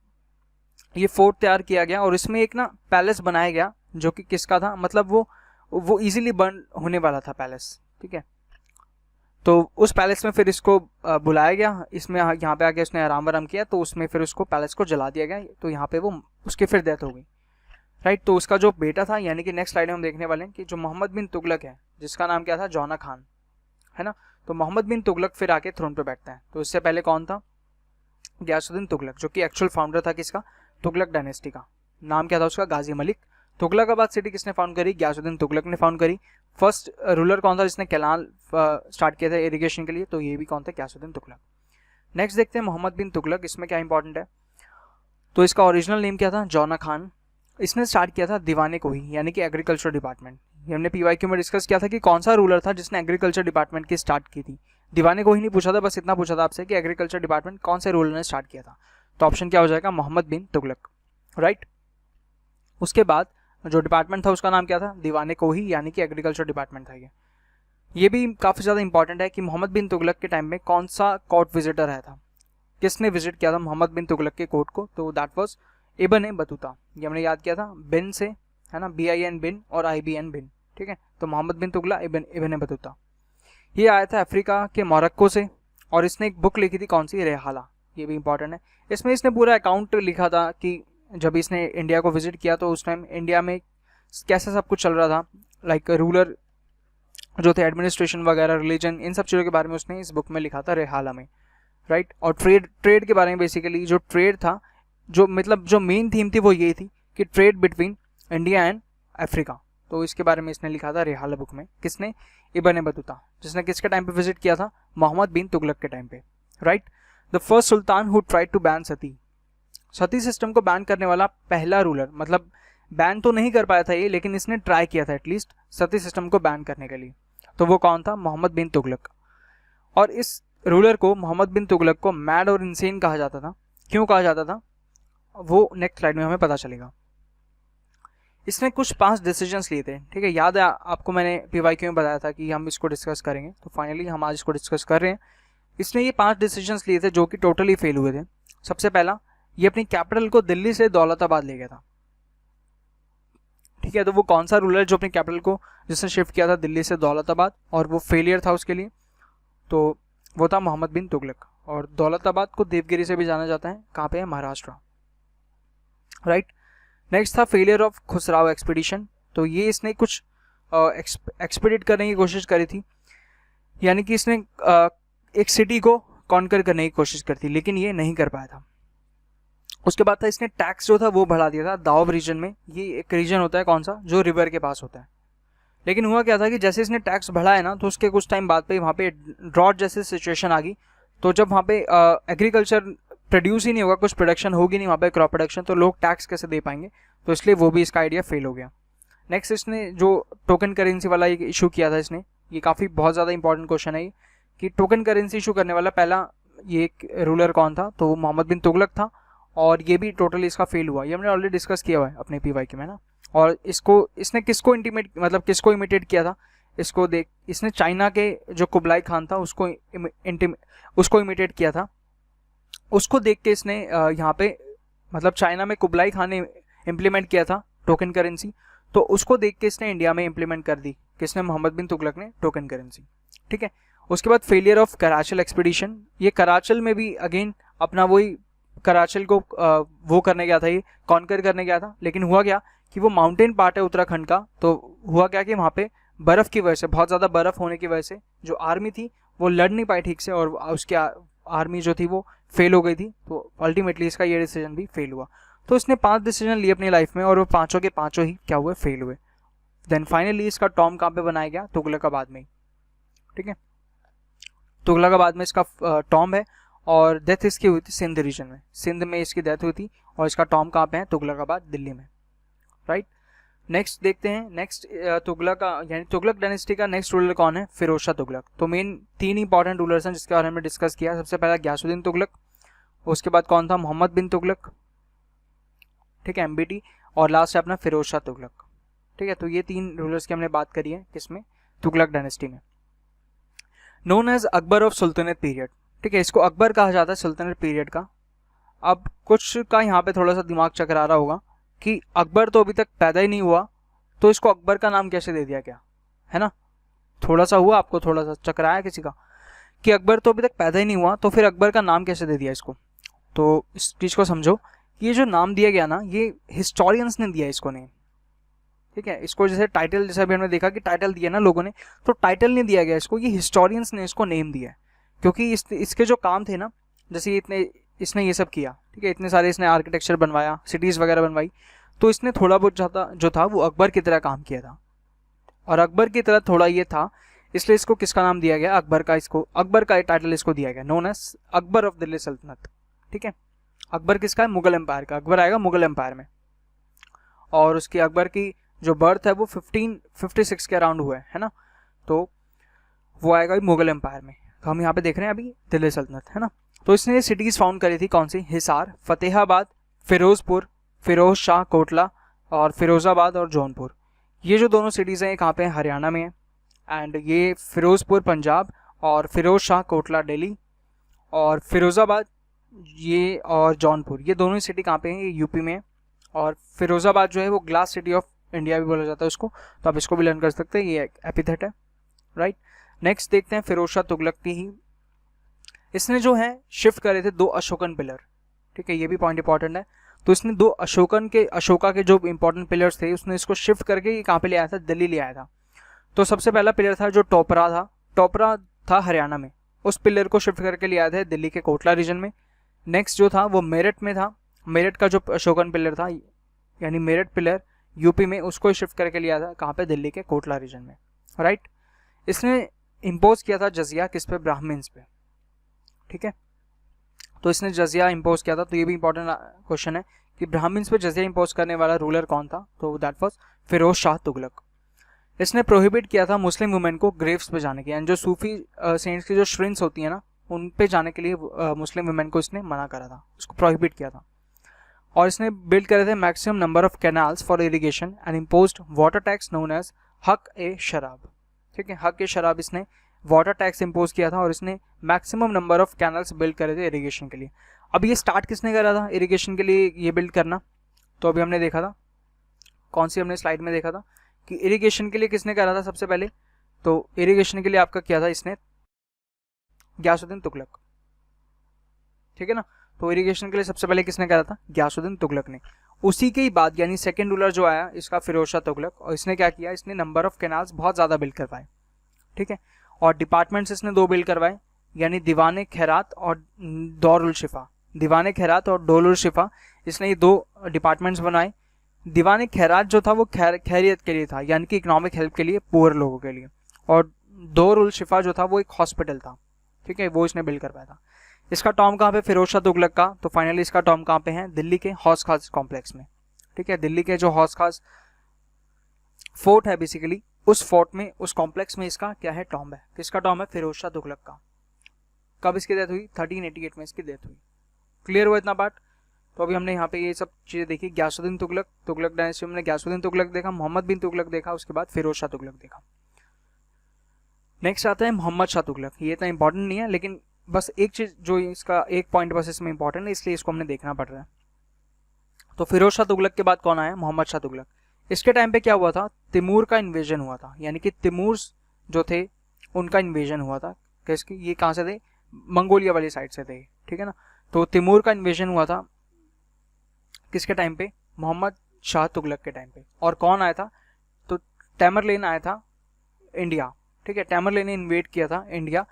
ये फोर्ट तैयार किया गया, और इसमें एक ना पैलेस बनाया गया, जो कि किसका था? मतलब वो इजीली बर्न होने वाला था पैलेस, ठीक है। तो उस पैलेस में फिर इसको बुलाया गया, इसमें यहाँ पे आके उसने आराम वाराम किया, तो उसमें फिर उसको पैलेस को जला दिया गया। तो यहाँ पे वो उसकी फिर डेथ हो गई, राइट। तो उसका जो बेटा था, यानी कि नेक्स्ट स्लाइड में हम देखने वाले हैं कि जो मोहम्मद बिन तुगलक है, जिसका नाम क्या था? जौना खान, है ना। तो मोहम्मद बिन तुगलक फिर आके थ्रोन पे बैठता है। तो इससे पहले कौन था? गयासुद्दीन तुगलक, जो कि एक्चुअल फाउंडर था किसका? तुगलक डायनेस्टी का। नाम क्या था उसका? गाजी मलिक। तुगलकाबाद सिटी किसने फाउंड करी? गयासुद्दीन तुगलक ने फाउंड करी। फर्स्ट रूलर कौन था जिसने कैनाल स्टार्ट किया था इरिगेशन के लिए? तो ये भी कौन था? गयासुद्दीन तुगलक। नेक्स्ट देखते हैं मोहम्मद बिन तुगलक, इसमें क्या इंपॉर्टेंट है। तो इसका ओरिजिनल नेम क्या था? जौना खान। इसने स्टार्ट किया था दीवाने को ही, यानी कि एग्रीकल्चर डिपार्टमेंट। हमने पीवाईक्यू में डिस्कस किया था कि कौन सा रूलर था जिसने एग्रीकल्चर डिपार्टमेंट की स्टार्ट की थी। दीवाने को ही नहीं पूछा था, बस इतना पूछा था आपसे कि एग्रीकल्चर डिपार्टमेंट कौन से रूलर ने स्टार्ट किया था। तो ऑप्शन क्या हो जाएगा? मोहम्मद बिन तुगलक, राइट। उसके बाद जो डिपार्टमेंट था उसका नाम क्या था? दीवाने को ही, यानी कि एग्रीकल्चर डिपार्टमेंट था ये भी काफ़ी ज़्यादा इंपॉर्टेंट है कि मोहम्मद बिन तुगलक के टाइम में कौन सा कोर्ट विजिटर आया था, किसने विजिट किया था मोहम्मद बिन तुगलक के कोर्ट को? तो दैट वाज इब्न बतूता। ये हमने याद किया था बिन से, है ना, BIN बिन और IBN बिन, ठीक है। तो मोहम्मद बिन तुगलक इब्न बतूता, ये आया था अफ्रीका के मोरक्को से, और इसने एक बुक लिखी थी, कौन सी? रेहाला। ये भी इंपॉर्टेंट है। इसमें इसने पूरा अकाउंट लिखा था कि जब इसने इंडिया को विजिट किया तो उस टाइम इंडिया में कैसा सब कुछ चल रहा था, लाइक रूलर जो थे, एडमिनिस्ट्रेशन वगैरह, रिलीजन, इन सब चीज़ों के बारे में उसने इस बुक में लिखा था, रेहाला में, राइट। और ट्रेड के बारे में, बेसिकली जो ट्रेड था, जो मतलब जो मेन थीम थी वो ये थी कि trade between India and Africa. तो इसके बारे में इसने लिखा था रेहाला बुक में। किसने? इब्न बतूता, जिसने किसके टाइम पे विजिट किया था? मोहम्मद बिन तुगलक के टाइम पे, right. The first sultan who tried to ban sati system को बैन करने वाला पहला रूलर, मतलब बैन तो नहीं कर पाया था ये, लेकिन इसने ट्राई किया था एटलीस्ट सती सिस्टम को बैन करने के लिए। तो वो कौन था? मोहम्मद बिन तुगलक। और इस रूलर को, मोहम्मद बिन तुगलक को, मैड और इंसेन कहा जाता था। क्यों कहा जाता था वो नेक्स्ट स्लाइड में हमें पता चलेगा। इसने कुछ 5 डिसीजंस लिए थे, ठीक है। याद है आपको, मैंने पीवाईक्यू में बताया था कि हम इसको डिस्कस करेंगे, तो फाइनली हम आज इसको डिस्कस कर रहे हैं। इसने ये 5 डिसीजंस लिए थे जो कि टोटली फेल हुए थे। सबसे पहला, ये अपनी कैपिटल को दिल्ली से दौलताबाद ले गया था, ठीक है। तो वो कौन सा रूलर जो अपनी कैपिटल को जिसने शिफ्ट किया था दिल्ली से दौलताबाद, और वो फेलियर था उसके लिए? तो वो था मोहम्मद बिन तुगलक। और दौलताबाद को देवगिरी से भी जाना जाता है, कहाँ पे है? महाराष्ट्र, राइट। नेक्स्ट था फेलियर ऑफ खुसराव एक्सपीडिशन। तो ये इसने कुछ एक्सपीडिट करने की कोशिश करी थी, यानी कि इसने एक सिटी को कॉन्कर करने की कोशिश करी थी, लेकिन ये नहीं कर पाया था। उसके बाद था इसने टैक्स जो था वो बढ़ा दिया था दाओब रीजन में। ये एक रीजन होता है कौन सा, जो रिवर के पास होता है। लेकिन हुआ क्या था कि जैसे इसने टैक्स बढ़ाया ना, तो उसके कुछ टाइम बाद पे वहाँ पे ड्रॉट जैसी सिचुएशन आ गई। तो जब वहाँ पे एग्रीकल्चर प्रोड्यूस ही नहीं होगा, कुछ प्रोडक्शन होगी नहीं वहाँ पे, क्रॉप प्रोडक्शन, तो लोग टैक्स कैसे दे पाएंगे, तो इसलिए वो भी इसका आइडिया फेल हो गया। नेक्स्ट इसने जो टोकन करेंसी वाला एक इशू किया था इसने, ये काफ़ी बहुत ज़्यादा इंपॉर्टेंट क्वेश्चन है ये, कि टोकन करेंसी इशू करने वाला पहला ये रूलर कौन था, तो वो मोहम्मद बिन तुगलक था। और ये भी टोटली इसका फेल हुआ, ये हमने ऑलरेडी डिस्कस किया हुआ है अपने पीवाई के में ना। और इसने किसको इंटीमेट मतलब किसको इमिटेट किया था, इसको देख, इसने चाइना के जो कुबलाई खान था उसको इमिटेट किया था। उसको देख के इसने यहाँ पे मतलब चाइना में कुबलाई खान ने इम्प्लीमेंट किया था टोकन करेंसी, तो उसको देख के इसने इंडिया में इम्प्लीमेंट कर दी, किसने, मोहम्मद बिन तुगलक ने, टोकन करेंसी। ठीक है। उसके बाद फेलियर ऑफ कराचल एक्सपीडिशन, ये कराचल में भी अगेन अपना वही कराचल को वो करने गया था, ये कॉन्कर करने गया था। लेकिन हुआ क्या कि वो माउंटेन पार्ट है उत्तराखंड का, तो हुआ क्या कि वहाँ पे बर्फ़ की वजह से, बहुत ज़्यादा बर्फ़ होने की वजह से जो आर्मी थी वो लड़ नहीं पाई ठीक से, और उसकी आर्मी जो थी वो फेल हो गई थी। तो अल्टीमेटली इसका ये डिसीजन भी फेल हुआ। तो इसने 5 डिसीजन लिए अपनी लाइफ में, और वो पाँचों के पाँचों ही क्या हुए, फेल हुए। देन फाइनली इसका टॉम कहाँ पे बनाया गया, तुगलकाबाद में ही। ठीक है, तुगलकाबाद में इसका टॉम है, और डेथ इसकी हुई थी सिंध रीजन में, सिंध में इसकी डेथ हुई थी, और इसका टॉम कहाँ पे है, तुगलकाबाद, दिल्ली में। राइट। नेक्स्ट देखते हैं, नेक्स्ट तुगलक का यानी तुगलक डायनेस्टी का नेक्स्ट रूलर कौन है, फिरोज शाह तुगलक। तो मेन 3 इंपॉर्टेंट रूलर्स हैं जिसके बारे में डिस्कस किया। सबसे पहला गयासुद्दीन तुगलक, उसके बाद कौन था, मोहम्मद बिन तुगलक, ठीक है, MBT, और लास्ट है अपना फिरोज शाह तुगलक। ठीक है, तो ये 3 रूलर्स की हमने बात करी है, किसमें, तुगलक डायनेस्टी में। Known as Akbar of sultanate period. ठीक है, इसको अकबर कहा जाता है सुल्तानेट पीरियड का। अब कुछ का यहाँ पे थोड़ा सा दिमाग चकरा रहा होगा कि अकबर तो अभी तक पैदा ही नहीं हुआ, तो इसको अकबर का नाम कैसे दे दिया गया, है ना। थोड़ा सा हुआ आपको, थोड़ा सा चकराया किसी का कि अकबर तो अभी तक पैदा ही नहीं हुआ, तो फिर अकबर का नाम कैसे दे दिया इसको। तो इस चीज़ को समझो कि ये जो नाम दिया गया ना, ये हिस्टोरियंस ने दिया इसको नेम। ठीक है, इसको जैसे टाइटल, जैसे अभी हमने देखा कि टाइटल दिया ना लोगों ने, तो टाइटल नहीं दिया गया इसको, ये हिस्टोरियंस ने इसको नेम दिया है। क्योंकि इसके जो काम थे ना, जैसे इसने ये सब किया, ठीक है, इतने सारे इसने आर्किटेक्चर बनवाया, सिटीज़ वगैरह बनवाई, तो इसने थोड़ा बहुत ज़्यादा जो था वो अकबर की तरह काम किया था, और अकबर की तरह थोड़ा ये था, इसलिए इसको किसका नाम दिया गया, अकबर का। इसको अकबर का टाइटल इसको दिया गया, known as Akbar of Delhi Saltanat. ठीक है, अकबर किसका है, मुगल एम्पायर का। अकबर आएगा मुगल एम्पायर में, और उसकी अकबर की जो बर्थ है वो 1556 के अराउंड हुआ है ना, तो वो आएगा मुगल एम्पायर में। तो हम यहाँ पे देख रहे हैं अभी दिल्ली सल्तनत, है ना। तो इसने सिटीज़ फाउंड करी थी, कौन सी, हिसार, फतेहाबाद, फिरोजपुर, फिरोज शाह कोटला, और फिरोज़ाबाद और जौनपुर। ये जो दोनों सिटीज़ हैं ये कहाँ पे हैं, हरियाणा में है। एंड ये फिरोजपुर पंजाब, और फिरोज शाह कोटला दिल्ली, और फिरोज़ाबाद ये और जौनपुर, ये दोनों ही सिटी कहाँ पे हैं, ये यूपी में है। और फिरोज़ाबाद जो है वो ग्लास सिटी ऑफ इंडिया भी बोला जाता है उसको, तो आप इसको भी लर्न कर सकते हैं, ये एक एपिथेट है। राइट। नेक्स्ट देखते हैं फिरोज शाह तुगलक की ही, इसने जो है शिफ्ट करे थे 2 अशोकन पिलर। ठीक है, ये भी पॉइंट इंपॉर्टेंट है। तो इसने 2 अशोका के जो इंपॉर्टेंट पिलर्स थे, उसने इसको शिफ्ट करके कहाँ पे ले आया था, दिल्ली ले आया था। तो सबसे पहला पिलर था जो टोपरा था, टोपरा था हरियाणा में, उस पिलर को शिफ्ट करके ले आया था दिल्ली के कोटला रीजन में। नेक्स्ट जो था वो मेरठ में था, मेरठ का जो अशोकन पिलर था यानी मेरठ पिलर यूपी में, उसको शिफ्ट करके लिया था कहाँ पे, दिल्ली के कोटला रीजन में। राइट। इसने इम्पोज किया था जजिया किस पे, ब्राह्मण्स पे। ठीक है, तो इसने जजिया इम्पोज किया था। तो ये भी इंपॉर्टेंट क्वेश्चन है कि ब्राह्मण्स पे जजिया इम्पोज करने वाला रूलर कौन था, तो दैट वाज फिरोज शाह तुगलक। इसने प्रोहिबिट किया था मुस्लिम वुमेन को ग्रेव्स पे जाने के, यानी जो सूफी सेंट्स की जो श्रिंक्स होती है ना, उन पे जाने के लिए मुस्लिम वुमेन को इसने मना करा था, उसको प्रोहिबिट किया था। और इसने बिल्ड करे थे maximum number of canals for irrigation and imposed water tax known as हक ए शराब। ठीक है, हक ए शराब, इसने वाटर टैक्स इम्पोज किया था, और इसने maximum number of canals build करे थे इरिगेशन के लिए। अब ये स्टार्ट किसने करा था इरिगेशन के लिए ये बिल्ड करना, तो अभी हमने देखा था, कौन सी हमने स्लाइड में देखा था कि इरिगेशन के लिए किसने करा था सबसे पहले, तो इरिगेशन के लिए आपका किया था इसने गयासुद्दीन तुगलक। ठीक है ना, तो इरिगेशन के लिए सबसे पहले किसने करा था, गयासुद्दीन तुगलक ने। उसी के ही बाद यानी सेकेंड रूलर जो आया इसका फिरोज शाह तुगलक, और इसने क्या किया, इसने नंबर ऑफ कैनाल्स बहुत ज़्यादा बिल्ड करवाए। ठीक है, और डिपार्टमेंट्स इसने 2 बिल्ड करवाए, यानी दीवान खैरात और दौरुल शिफा। दीवान खैरात और दौरुल शिफा इसने ये 2 डिपार्टमेंट्स बनाए। दीवान खैरात जो था वो खैरियत के लिए था, यानी कि इकोनॉमिक हेल्प के लिए, पुअर लोगों के लिए। और दारुल शिफा जो था वो एक हॉस्पिटल था, ठीक है, वो इसने बिल्ड करवाया था। इसका टॉम कहाँ पे, फिरोज शाह तुगलक का। तो फाइनली इसका टॉम कहाँ पे है, दिल्ली के हौस खास कॉम्प्लेक्स में, ठीक है। दिल्ली के जो हौस खास फोर्ट है बेसिकली, उस फोर्ट में, उस कॉम्प्लेक्स में इसका क्या है, टॉम है। किसका टॉम है, फिरोज शाह तुगलक का। कब इसकी डेथ हुई, 1388 में इसकी डेथ हुई। क्लियर हुआ इतना पार्ट। तो अभी हमने यहाँ पे ये सब चीज़ें देखी। ग्यासुद्दीन तुगलक, तुगलक डायनेस्टी में हमने ग्यासुद्दीन तुगलक देखा, मोहम्मद बिन तुगलक देखा, उसके बाद फिरोज शाह तुगलक देखा। नेक्स्ट आता है मोहम्मद शाह तुगलक। ये इतना इंपॉर्टेंट नहीं है, लेकिन बस एक चीज़ जो इसका एक पॉइंट बस इसमें इंपॉर्टेंट है, इसलिए इसको हमने देखना पड़ रहा है। तो फिरोज शाह तुगलक के बाद कौन आया, मोहम्मद शाह तुगलक। इसके टाइम पे क्या हुआ था, तिमूर का इन्वेजन हुआ था, यानी कि तिमूर जो थे उनका इन्वेजन हुआ था। किसकी, ये कहाँ से थे, मंगोलिया वाली साइड से थे, ठीक है ना। तो तिमूर का इन्वेजन हुआ था किसके टाइम पे, मोहम्मद शाह तुगलक के टाइम पे। और कौन आया था, तो टैमरलेन आया था इंडिया, ठीक है। टैमरलेन ने इन्वेड किया था इंडिया,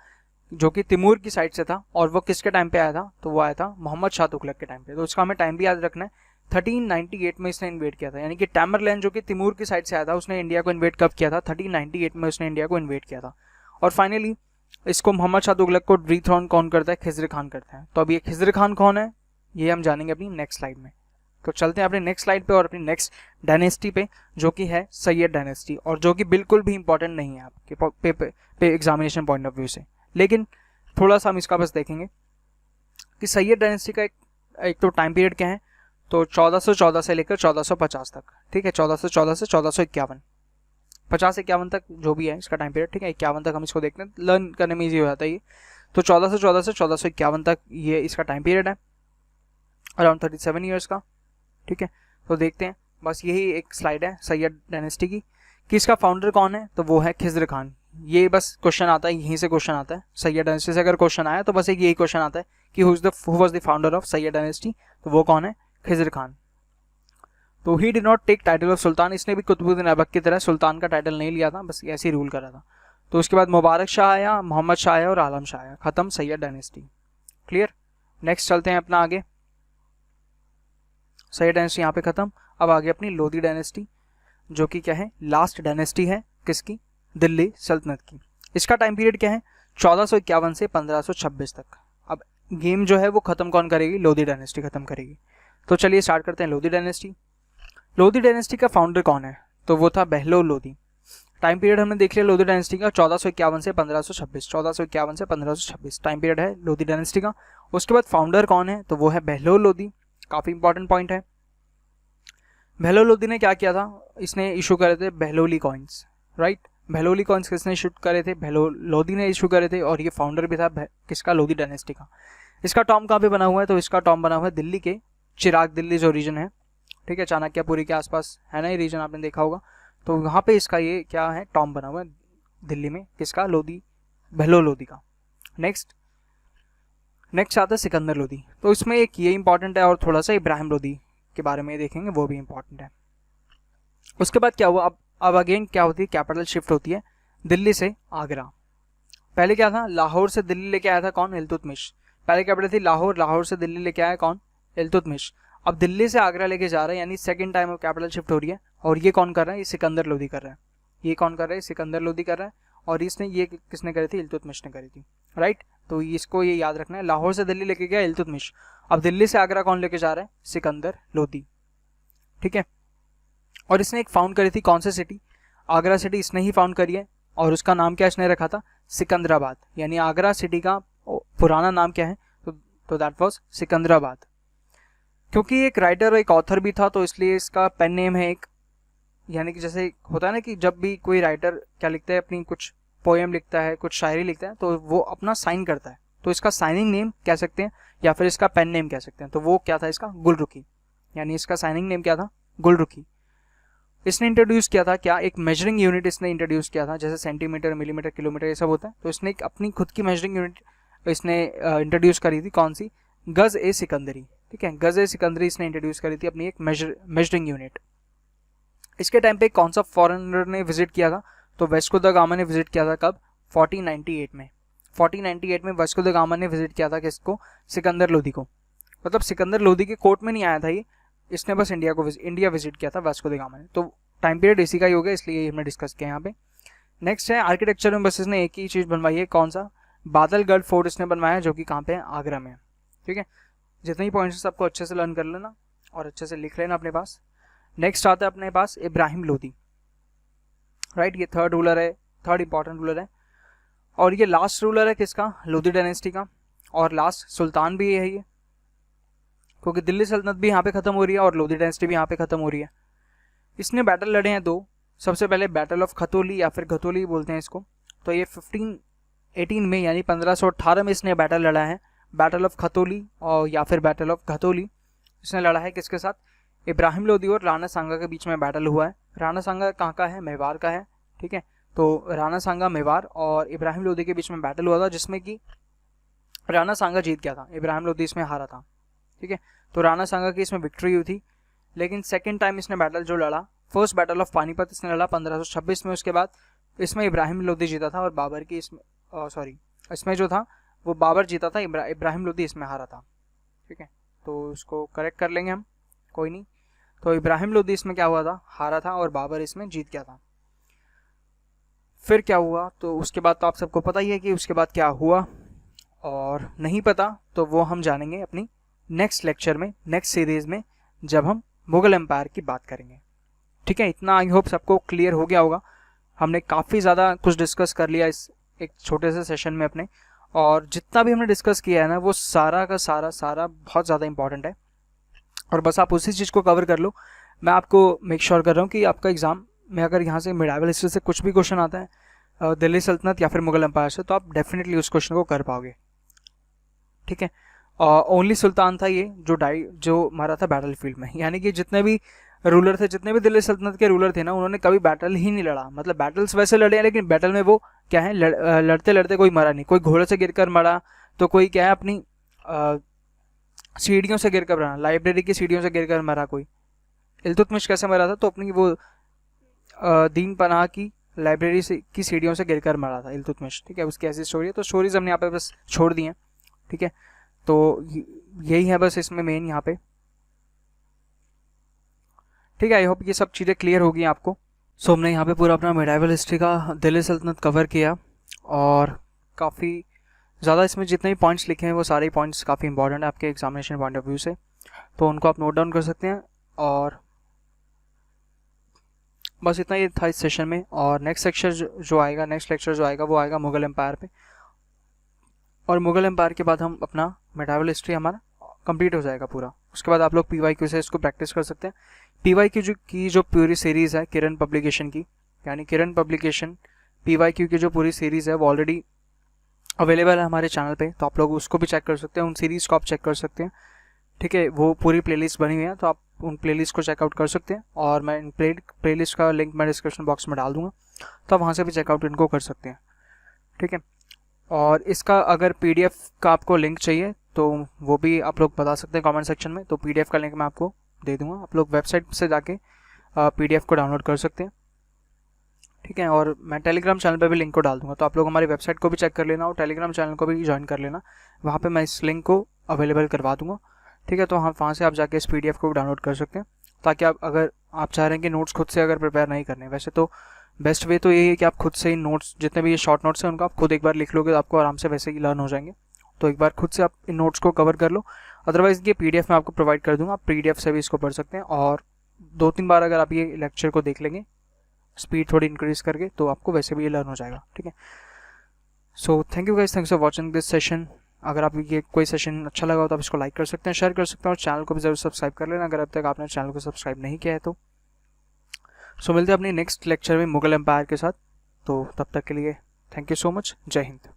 जो कि तिमूर की साइड से था। और वो किसके टाइम पे आया था, तो वो आया था मोहम्मद शाह तुगलक के टाइम पे। तो उसका हमें टाइम भी याद रखना है, 1398 में इसने इन्वेड किया था। यानी कि टैमरलैन जो कि तिमूर की साइड से आया था, उसने इंडिया को इन्वेड कब किया था, 1398 में उसने इंडिया को इन्वेड किया था। और फाइनली इसको मोहम्मद शाह तुगलक को डिथ्रोन कौन करता है, खिज़र खान करता है। तो अब ये खिज़र खान कौन है, ये हम जानेंगे अपनी नेक्स्ट स्लाइड में। तो चलते हैं अपने नेक्स्ट स्लाइड पे और अपनी नेक्स्ट डायनेस्टी पे, जो कि है सैयद डायनेस्टी, और जो कि बिल्कुल भी इंपॉर्टेंट नहीं है आपके पे एग्जामिनेशन पॉइंट ऑफ व्यू से, लेकिन थोड़ा सा हम इसका बस देखेंगे कि सैयद डायनेस्टी का एक तो टाइम पीरियड क्या है, तो 1414 से लेकर 1450 तक, ठीक है। 1414 से 1451, 50-51 तक जो भी है इसका टाइम पीरियड, ठीक है। 51 तक हम इसको देखते हैं, लर्न करने में ईजी हो जाता है ये। तो 1414 से 1451 तक ये इसका टाइम पीरियड है, अराउंड 37 ईयर्स का, ठीक है। तो देखते हैं, बस यही एक स्लाइड है सैयद डायनेस्टी की, कि इसका फाउंडर कौन है, तो वो है खिज़र खान। ये बस क्वेश्चन आता है, यहीं से क्वेश्चन आता है। सैयद डायनेस्टी से अगर क्वेश्चन आया तो बस एक यही क्वेश्चन आता है कि who was the founder of Sayyid dynasty, तो वो कौन है, खिज़र खान। तो he did not take title of sultan, इसने भी कुतुबुद्दीन ऐबक की तरह सुल्तान का टाइटल नहीं लिया था, बस ऐसे ही रूल करा था। तो उसके बाद मुबारक शाह आया, मोहम्मद शाह आया और आलम शाह आया, खत्म सैयद डायनेस्टी। क्लियर। नेक्स्ट चलते हैं अपना आगे, सैयद डायनेस्टी यहाँ पे खत्म। अब आगे अपनी लोधी डायनेस्टी, जो कि क्या है, लास्ट डायनेस्टी है किसकी, दिल्ली सल्तनत की। इसका टाइम पीरियड क्या है, 1451 से 1526 तक। अब गेम जो है वो खत्म कौन करेगी, लोधी डायनेस्टी खत्म करेगी। तो चलिए स्टार्ट करते हैं लोधी डायनेस्टी। लोधी डायनेस्टी का फाउंडर कौन है, तो वो था बहलोल लोधी। टाइम पीरियड हमने देख लिया लोधी डायनेस्टी का, 1451 से 1526, 1451 से 1526 टाइम पीरियड है लोधी डायनेस्टी का। उसके बाद फाउंडर कौन है, तो वो है बहलोल लोधी। काफ़ी इंपॉर्टेंट पॉइंट है। बहलोल लोधी ने क्या किया था, इसने इशू करे थे बहलोली कॉइन्स, राइट। बहलोली कॉइन्स किसने इशू करे थे, बहलोल लोधी ने इशू करे थे, और ये फाउंडर भी था किसका, लोधी डायनेस्टी का। इसका टॉम कहाँ पे बना हुआ है, तो इसका टॉम बना हुआ है दिल्ली के चिराग दिल्ली जो रीजन है, ठीक है, चाणक्यपुरी के आसपास है ना ये रीजन, आपने देखा होगा। तो वहाँ पे इसका ये क्या है, टॉम बना हुआ है दिल्ली में, किसका, लोधी, बहलोल लोधी का। नेक्स्ट आता है सिकंदर लोधी। तो इसमें एक ये इंपॉर्टेंट है, और थोड़ा सा इब्राहिम लोधी के बारे में देखेंगे, वो भी इंपॉर्टेंट है। उसके बाद क्या हुआ, अब अगेन क्या होती है, कैपिटल शिफ्ट होती है दिल्ली से आगरा। पहले क्या था, लाहौर से दिल्ली लेके आया था कौन, इल्तुतमिश। पहले कैपिटल थी लाहौर, लाहौर से दिल्ली लेके आया कौन, इल्तुतमिश। अब दिल्ली से आगरा लेके जा रहे हैं, यानी सेकंड टाइम कैपिटल शिफ्ट हो रही है। और ये कौन कर रहा है, ये सिकंदर लोधी कर रहा है। ये कौन कर रहा है, सिकंदर लोधी कर रहा है। और इसने ये किसने करी थी, इल्तुतमिश ने करी थी, राइट। तो इसको ये याद रखना है, लाहौर से दिल्ली लेके गया इल्तुतमिश, अब दिल्ली से आगरा कौन लेके जा रहा है, सिकंदर लोधी, ठीक है। और इसने एक फाउंड करी थी कौन सी सिटी, आगरा सिटी इसने ही फाउंड करी है, और उसका नाम क्या इसने रखा था, सिकंदराबाद। यानी आगरा सिटी का पुराना नाम क्या है, तो दैट वाज सिकंदराबाद। क्योंकि एक राइटर और एक ऑथर भी था, तो इसलिए इसका पेन नेम है एक, यानी कि जैसे होता है ना कि जब भी कोई राइटर क्या लिखता है, अपनी कुछ पोएम लिखता है, कुछ शायरी लिखता है, तो वो अपना साइन करता है, तो इसका साइनिंग नेम कह सकते हैं, या फिर इसका पेन नेम कह सकते हैं। तो वो क्या था इसका, गुलरुखी, यानी इसका साइनिंग नेम क्या था, गुलरुखी। इसने इंट्रोड्यूस किया था क्या, एक मेजरिंग यूनिट इसने इंट्रोड्यूस किया था, जैसे सेंटीमीटर, मिलीमीटर, किलोमीटर ये सब होता है। तो इसने एक अपनी खुद की मेजरिंग यूनिट इसने इंट्रोड्यूस करी थी, कौन सी, गज ए सिकंदरी, ठीक है। गज ए सिकंदरी इसने इंट्रोड्यूस करी थी, अपनी एक मेजरिंग यूनिट। इसके टाइम पे कौन सा फॉरेनर ने विजिट किया था, तो वास्को द गामा ने विजिट किया था, कब, 1498 में। 1498 में वास्को द गामा ने विजिट किया था किसको, सिकंदर लोधी को। मतलब सिकंदर लोदी के कोर्ट में नहीं आया था ये, इसने बस इंडिया विजिट किया था वास्को द गामा ने। तो टाइम पीरियड इसी का ही हो गया, इसलिए हमने डिस्कस किया यहाँ पे। नेक्स्ट है आर्किटेक्चर में बस इसने एक ही चीज़ बनवाई है, कौन सा, बादलगढ़ फोर्ट इसने बनवाया, जो कि कहाँ पे है, आगरा में। ठीक है, जितने ही पॉइंट्स सबको अच्छे से लर्न कर लेना और अच्छे से लिख लेना अपने पास। नेक्स्ट आता है अपने पास इब्राहिम लोदी, राइट, ये थर्ड रूलर है, थर्ड इंपॉर्टेंट रूलर है, और ये लास्ट रूलर है किसका, लोदी डायनेस्टी का, और लास्ट सुल्तान भी है ये, क्योंकि दिल्ली सल्तनत भी यहाँ पे खत्म हो रही है और लोदी डायनेस्टी भी यहाँ पे खत्म हो रही है। इसने बैटल लड़े हैं दो, सबसे पहले बैटल ऑफ खतौली या फिर घतौली बोलते हैं इसको, तो ये 1518 में यानी 1518 में इसने बैटल लड़ा है, बैटल ऑफ खतौली और या फिर बैटल ऑफ घतौली। इसने लड़ा है किसके साथ, इब्राहिम लोदी और राणा सांगा के बीच में बैटल हुआ है। राणा सांगा कहाँ का है, मेवाड़ का है। ठीक है, तो राणा सांगा मेवाड़ और इब्राहिम लोदी के बीच में बैटल हुआ था, जिसमें कि राणा सांगा जीत गया था, इब्राहिम लोदी इसमें हारा था। ठीक है, तो राणा सांगा की इसमें विक्ट्री हुई थी। लेकिन सेकेंड टाइम इसने बैटल जो लड़ा, फर्स्ट बैटल ऑफ पानीपत इसने लड़ा 1526 में, उसके बाद इसमें इब्राहिम लोदी जीता था और बाबर की इसमें जो था वो बाबर जीता था, इब्राहिम लोदी इसमें हारा था। ठीक है, तो इसको करेक्ट कर लेंगे हम, कोई नहीं। तो इब्राहिम लोदी इसमें क्या हुआ था, हारा था, और बाबर इसमें जीत गया था। फिर क्या हुआ, तो उसके बाद तो आप सबको पता ही है कि उसके बाद क्या हुआ, और नहीं पता तो वो हम जानेंगे अपनी नेक्स्ट लेक्चर में, नेक्स्ट सीरीज में, जब हम मुगल एम्पायर की बात करेंगे। ठीक है, इतना आई होप सबको क्लियर हो गया होगा। हमने काफ़ी ज़्यादा कुछ डिस्कस कर लिया इस एक छोटे से सेशन में अपने, और जितना भी हमने डिस्कस किया है ना वो सारा का सारा बहुत ज़्यादा इंपॉर्टेंट है, और बस आप उसी चीज़ को कवर कर लो। मैं आपको मेक श्योर कर रहा हूँ कि आपका एग्ज़ाम में अगर यहाँ से मिडाइवल हिस्ट्री से कुछ भी क्वेश्चन आता है दिल्ली सल्तनत या फिर मुगल एम्पायर से, तो आप डेफिनेटली उस क्वेश्चन को कर पाओगे। ठीक है, ओनली सुल्तान था ये जो मारा था बैटल फील्ड में, यानी कि जितने भी रूलर थे, जितने भी दिल्ली सल्तनत के रूलर थे ना, उन्होंने कभी बैटल ही नहीं लड़ा। मतलब बैटल्स वैसे लड़े हैं, लेकिन बैटल में वो क्या है, लड़ते लड़ते कोई मरा नहीं। कोई घोड़े से गिरकर मरा, तो कोई क्या है अपनी सीढ़ियों से गिरकर मरा, लाइब्रेरी की सीढ़ियों से गिरकर मरा। कोई इल्तुतमिश कैसे मरा था, तो अपनी वो दीन पनाह की लाइब्रेरी से की सीढ़ियों से गिरकर मरा था इल्तुतमिश। ठीक है, उसकी ऐसी स्टोरी है, तो स्टोरीज हमने यहाँ पे बस छोड़ दी हैं। ठीक है, तो यही है बस इसमें मेन यहाँ पे। ठीक है, आई होप ये सब चीज़ें क्लियर होगी आपको। सो हमने यहाँ पे पूरा अपना मिडाइवल हिस्ट्री का दिल्ली सल्तनत कवर किया, और काफ़ी ज़्यादा इसमें जितने भी पॉइंट्स लिखे हैं वो सारे पॉइंट्स काफ़ी इंपॉर्टेंट है आपके एग्जामिनेशन पॉइंट ऑफ व्यू से, तो उनको आप नोट डाउन कर सकते हैं। और बस इतना ही था इस सेशन में, और नेक्स्ट लेक्चर जो आएगा वो आएगा मुगल एम्पायर पे, और मुगल एम्पायर के बाद हम अपना मिडाइवल हिस्ट्री हमारा कंप्लीट हो जाएगा पूरा। उसके बाद आप लोग PYQ से इसको प्रैक्टिस कर सकते हैं। PYQ की जो पूरी सीरीज़ है किरण पब्लिकेशन की, यानी किरण पब्लिकेशन PYQ की जो पूरी सीरीज़ है वो ऑलरेडी अवेलेबल है हमारे चैनल पे, तो आप लोग उसको भी चेक कर सकते हैं, उन सीरीज़ को आप चेक कर सकते हैं। ठीक है, वो पूरी प्लेलिस्ट बनी हुई है, तो आप उन प्लेलिस्ट को चेकआउट कर सकते हैं, और मैं इन प्लेलिस्ट का लिंक मैं डिस्क्रिप्शन बॉक्स में डाल दूंगा, तो आप वहाँ से भी चेकआउट इनको कर सकते हैं। ठीक है, और इसका अगर PDF का आपको लिंक चाहिए तो वो भी आप लोग बता सकते हैं कमेंट सेक्शन में, तो PDF का लिंक मैं आपको दे दूंगा, आप लोग वेबसाइट से जाके PDF को डाउनलोड कर सकते हैं। ठीक है, और मैं टेलीग्राम चैनल पे भी लिंक को डाल दूंगा, तो आप लोग हमारी वेबसाइट को भी चेक कर लेना और टेलीग्राम चैनल को भी ज्वाइन कर लेना, वहाँ पे मैं इस लिंक को अवेलेबल करवा दूंगा। ठीक है, तो हाँ वहाँ से आप जाके इस PDF को भी डाउनलोड कर सकते हैं, ताकि अगर आप चाह रहे हैं कि नोट्स खुद से अगर प्रिपेयर नहीं करने, वैसे तो बेस्ट वे तो यही है कि आप खुद से ही नोट्स, जितने भी ये शॉर्ट नोट्स हैं उनको आप खुद एक बार लिख लोगे तो आपको आराम से वैसे ही लर्न हो जाएंगे। तो एक बार खुद से आप इन नोट्स को कवर कर लो, अदरवाइज ये PDF मैं आपको प्रोवाइड कर दूंगा, आप PDF से भी इसको पढ़ सकते हैं, और 2-3 बार अगर आप ये लेक्चर को देख लेंगे स्पीड थोड़ी इंक्रीज करके, तो आपको वैसे भी ये लर्न हो जाएगा। ठीक है, so thank you guys, thanks for watching this session. अगर आप ये कोई सेशन अच्छा लगा हो तो आप इसको लाइक कर सकते हैं, शेयर कर सकते हैं, और चैनल को भी जरूर सब्सक्राइब कर लेना अगर अब तक आपने चैनल को सब्सक्राइब नहीं किया है तो। सो मिलते हैं अपने नेक्स्ट लेक्चर में मुगल एम्पायर के साथ, तो तब तक के लिए थैंक यू सो मच, जय हिंद।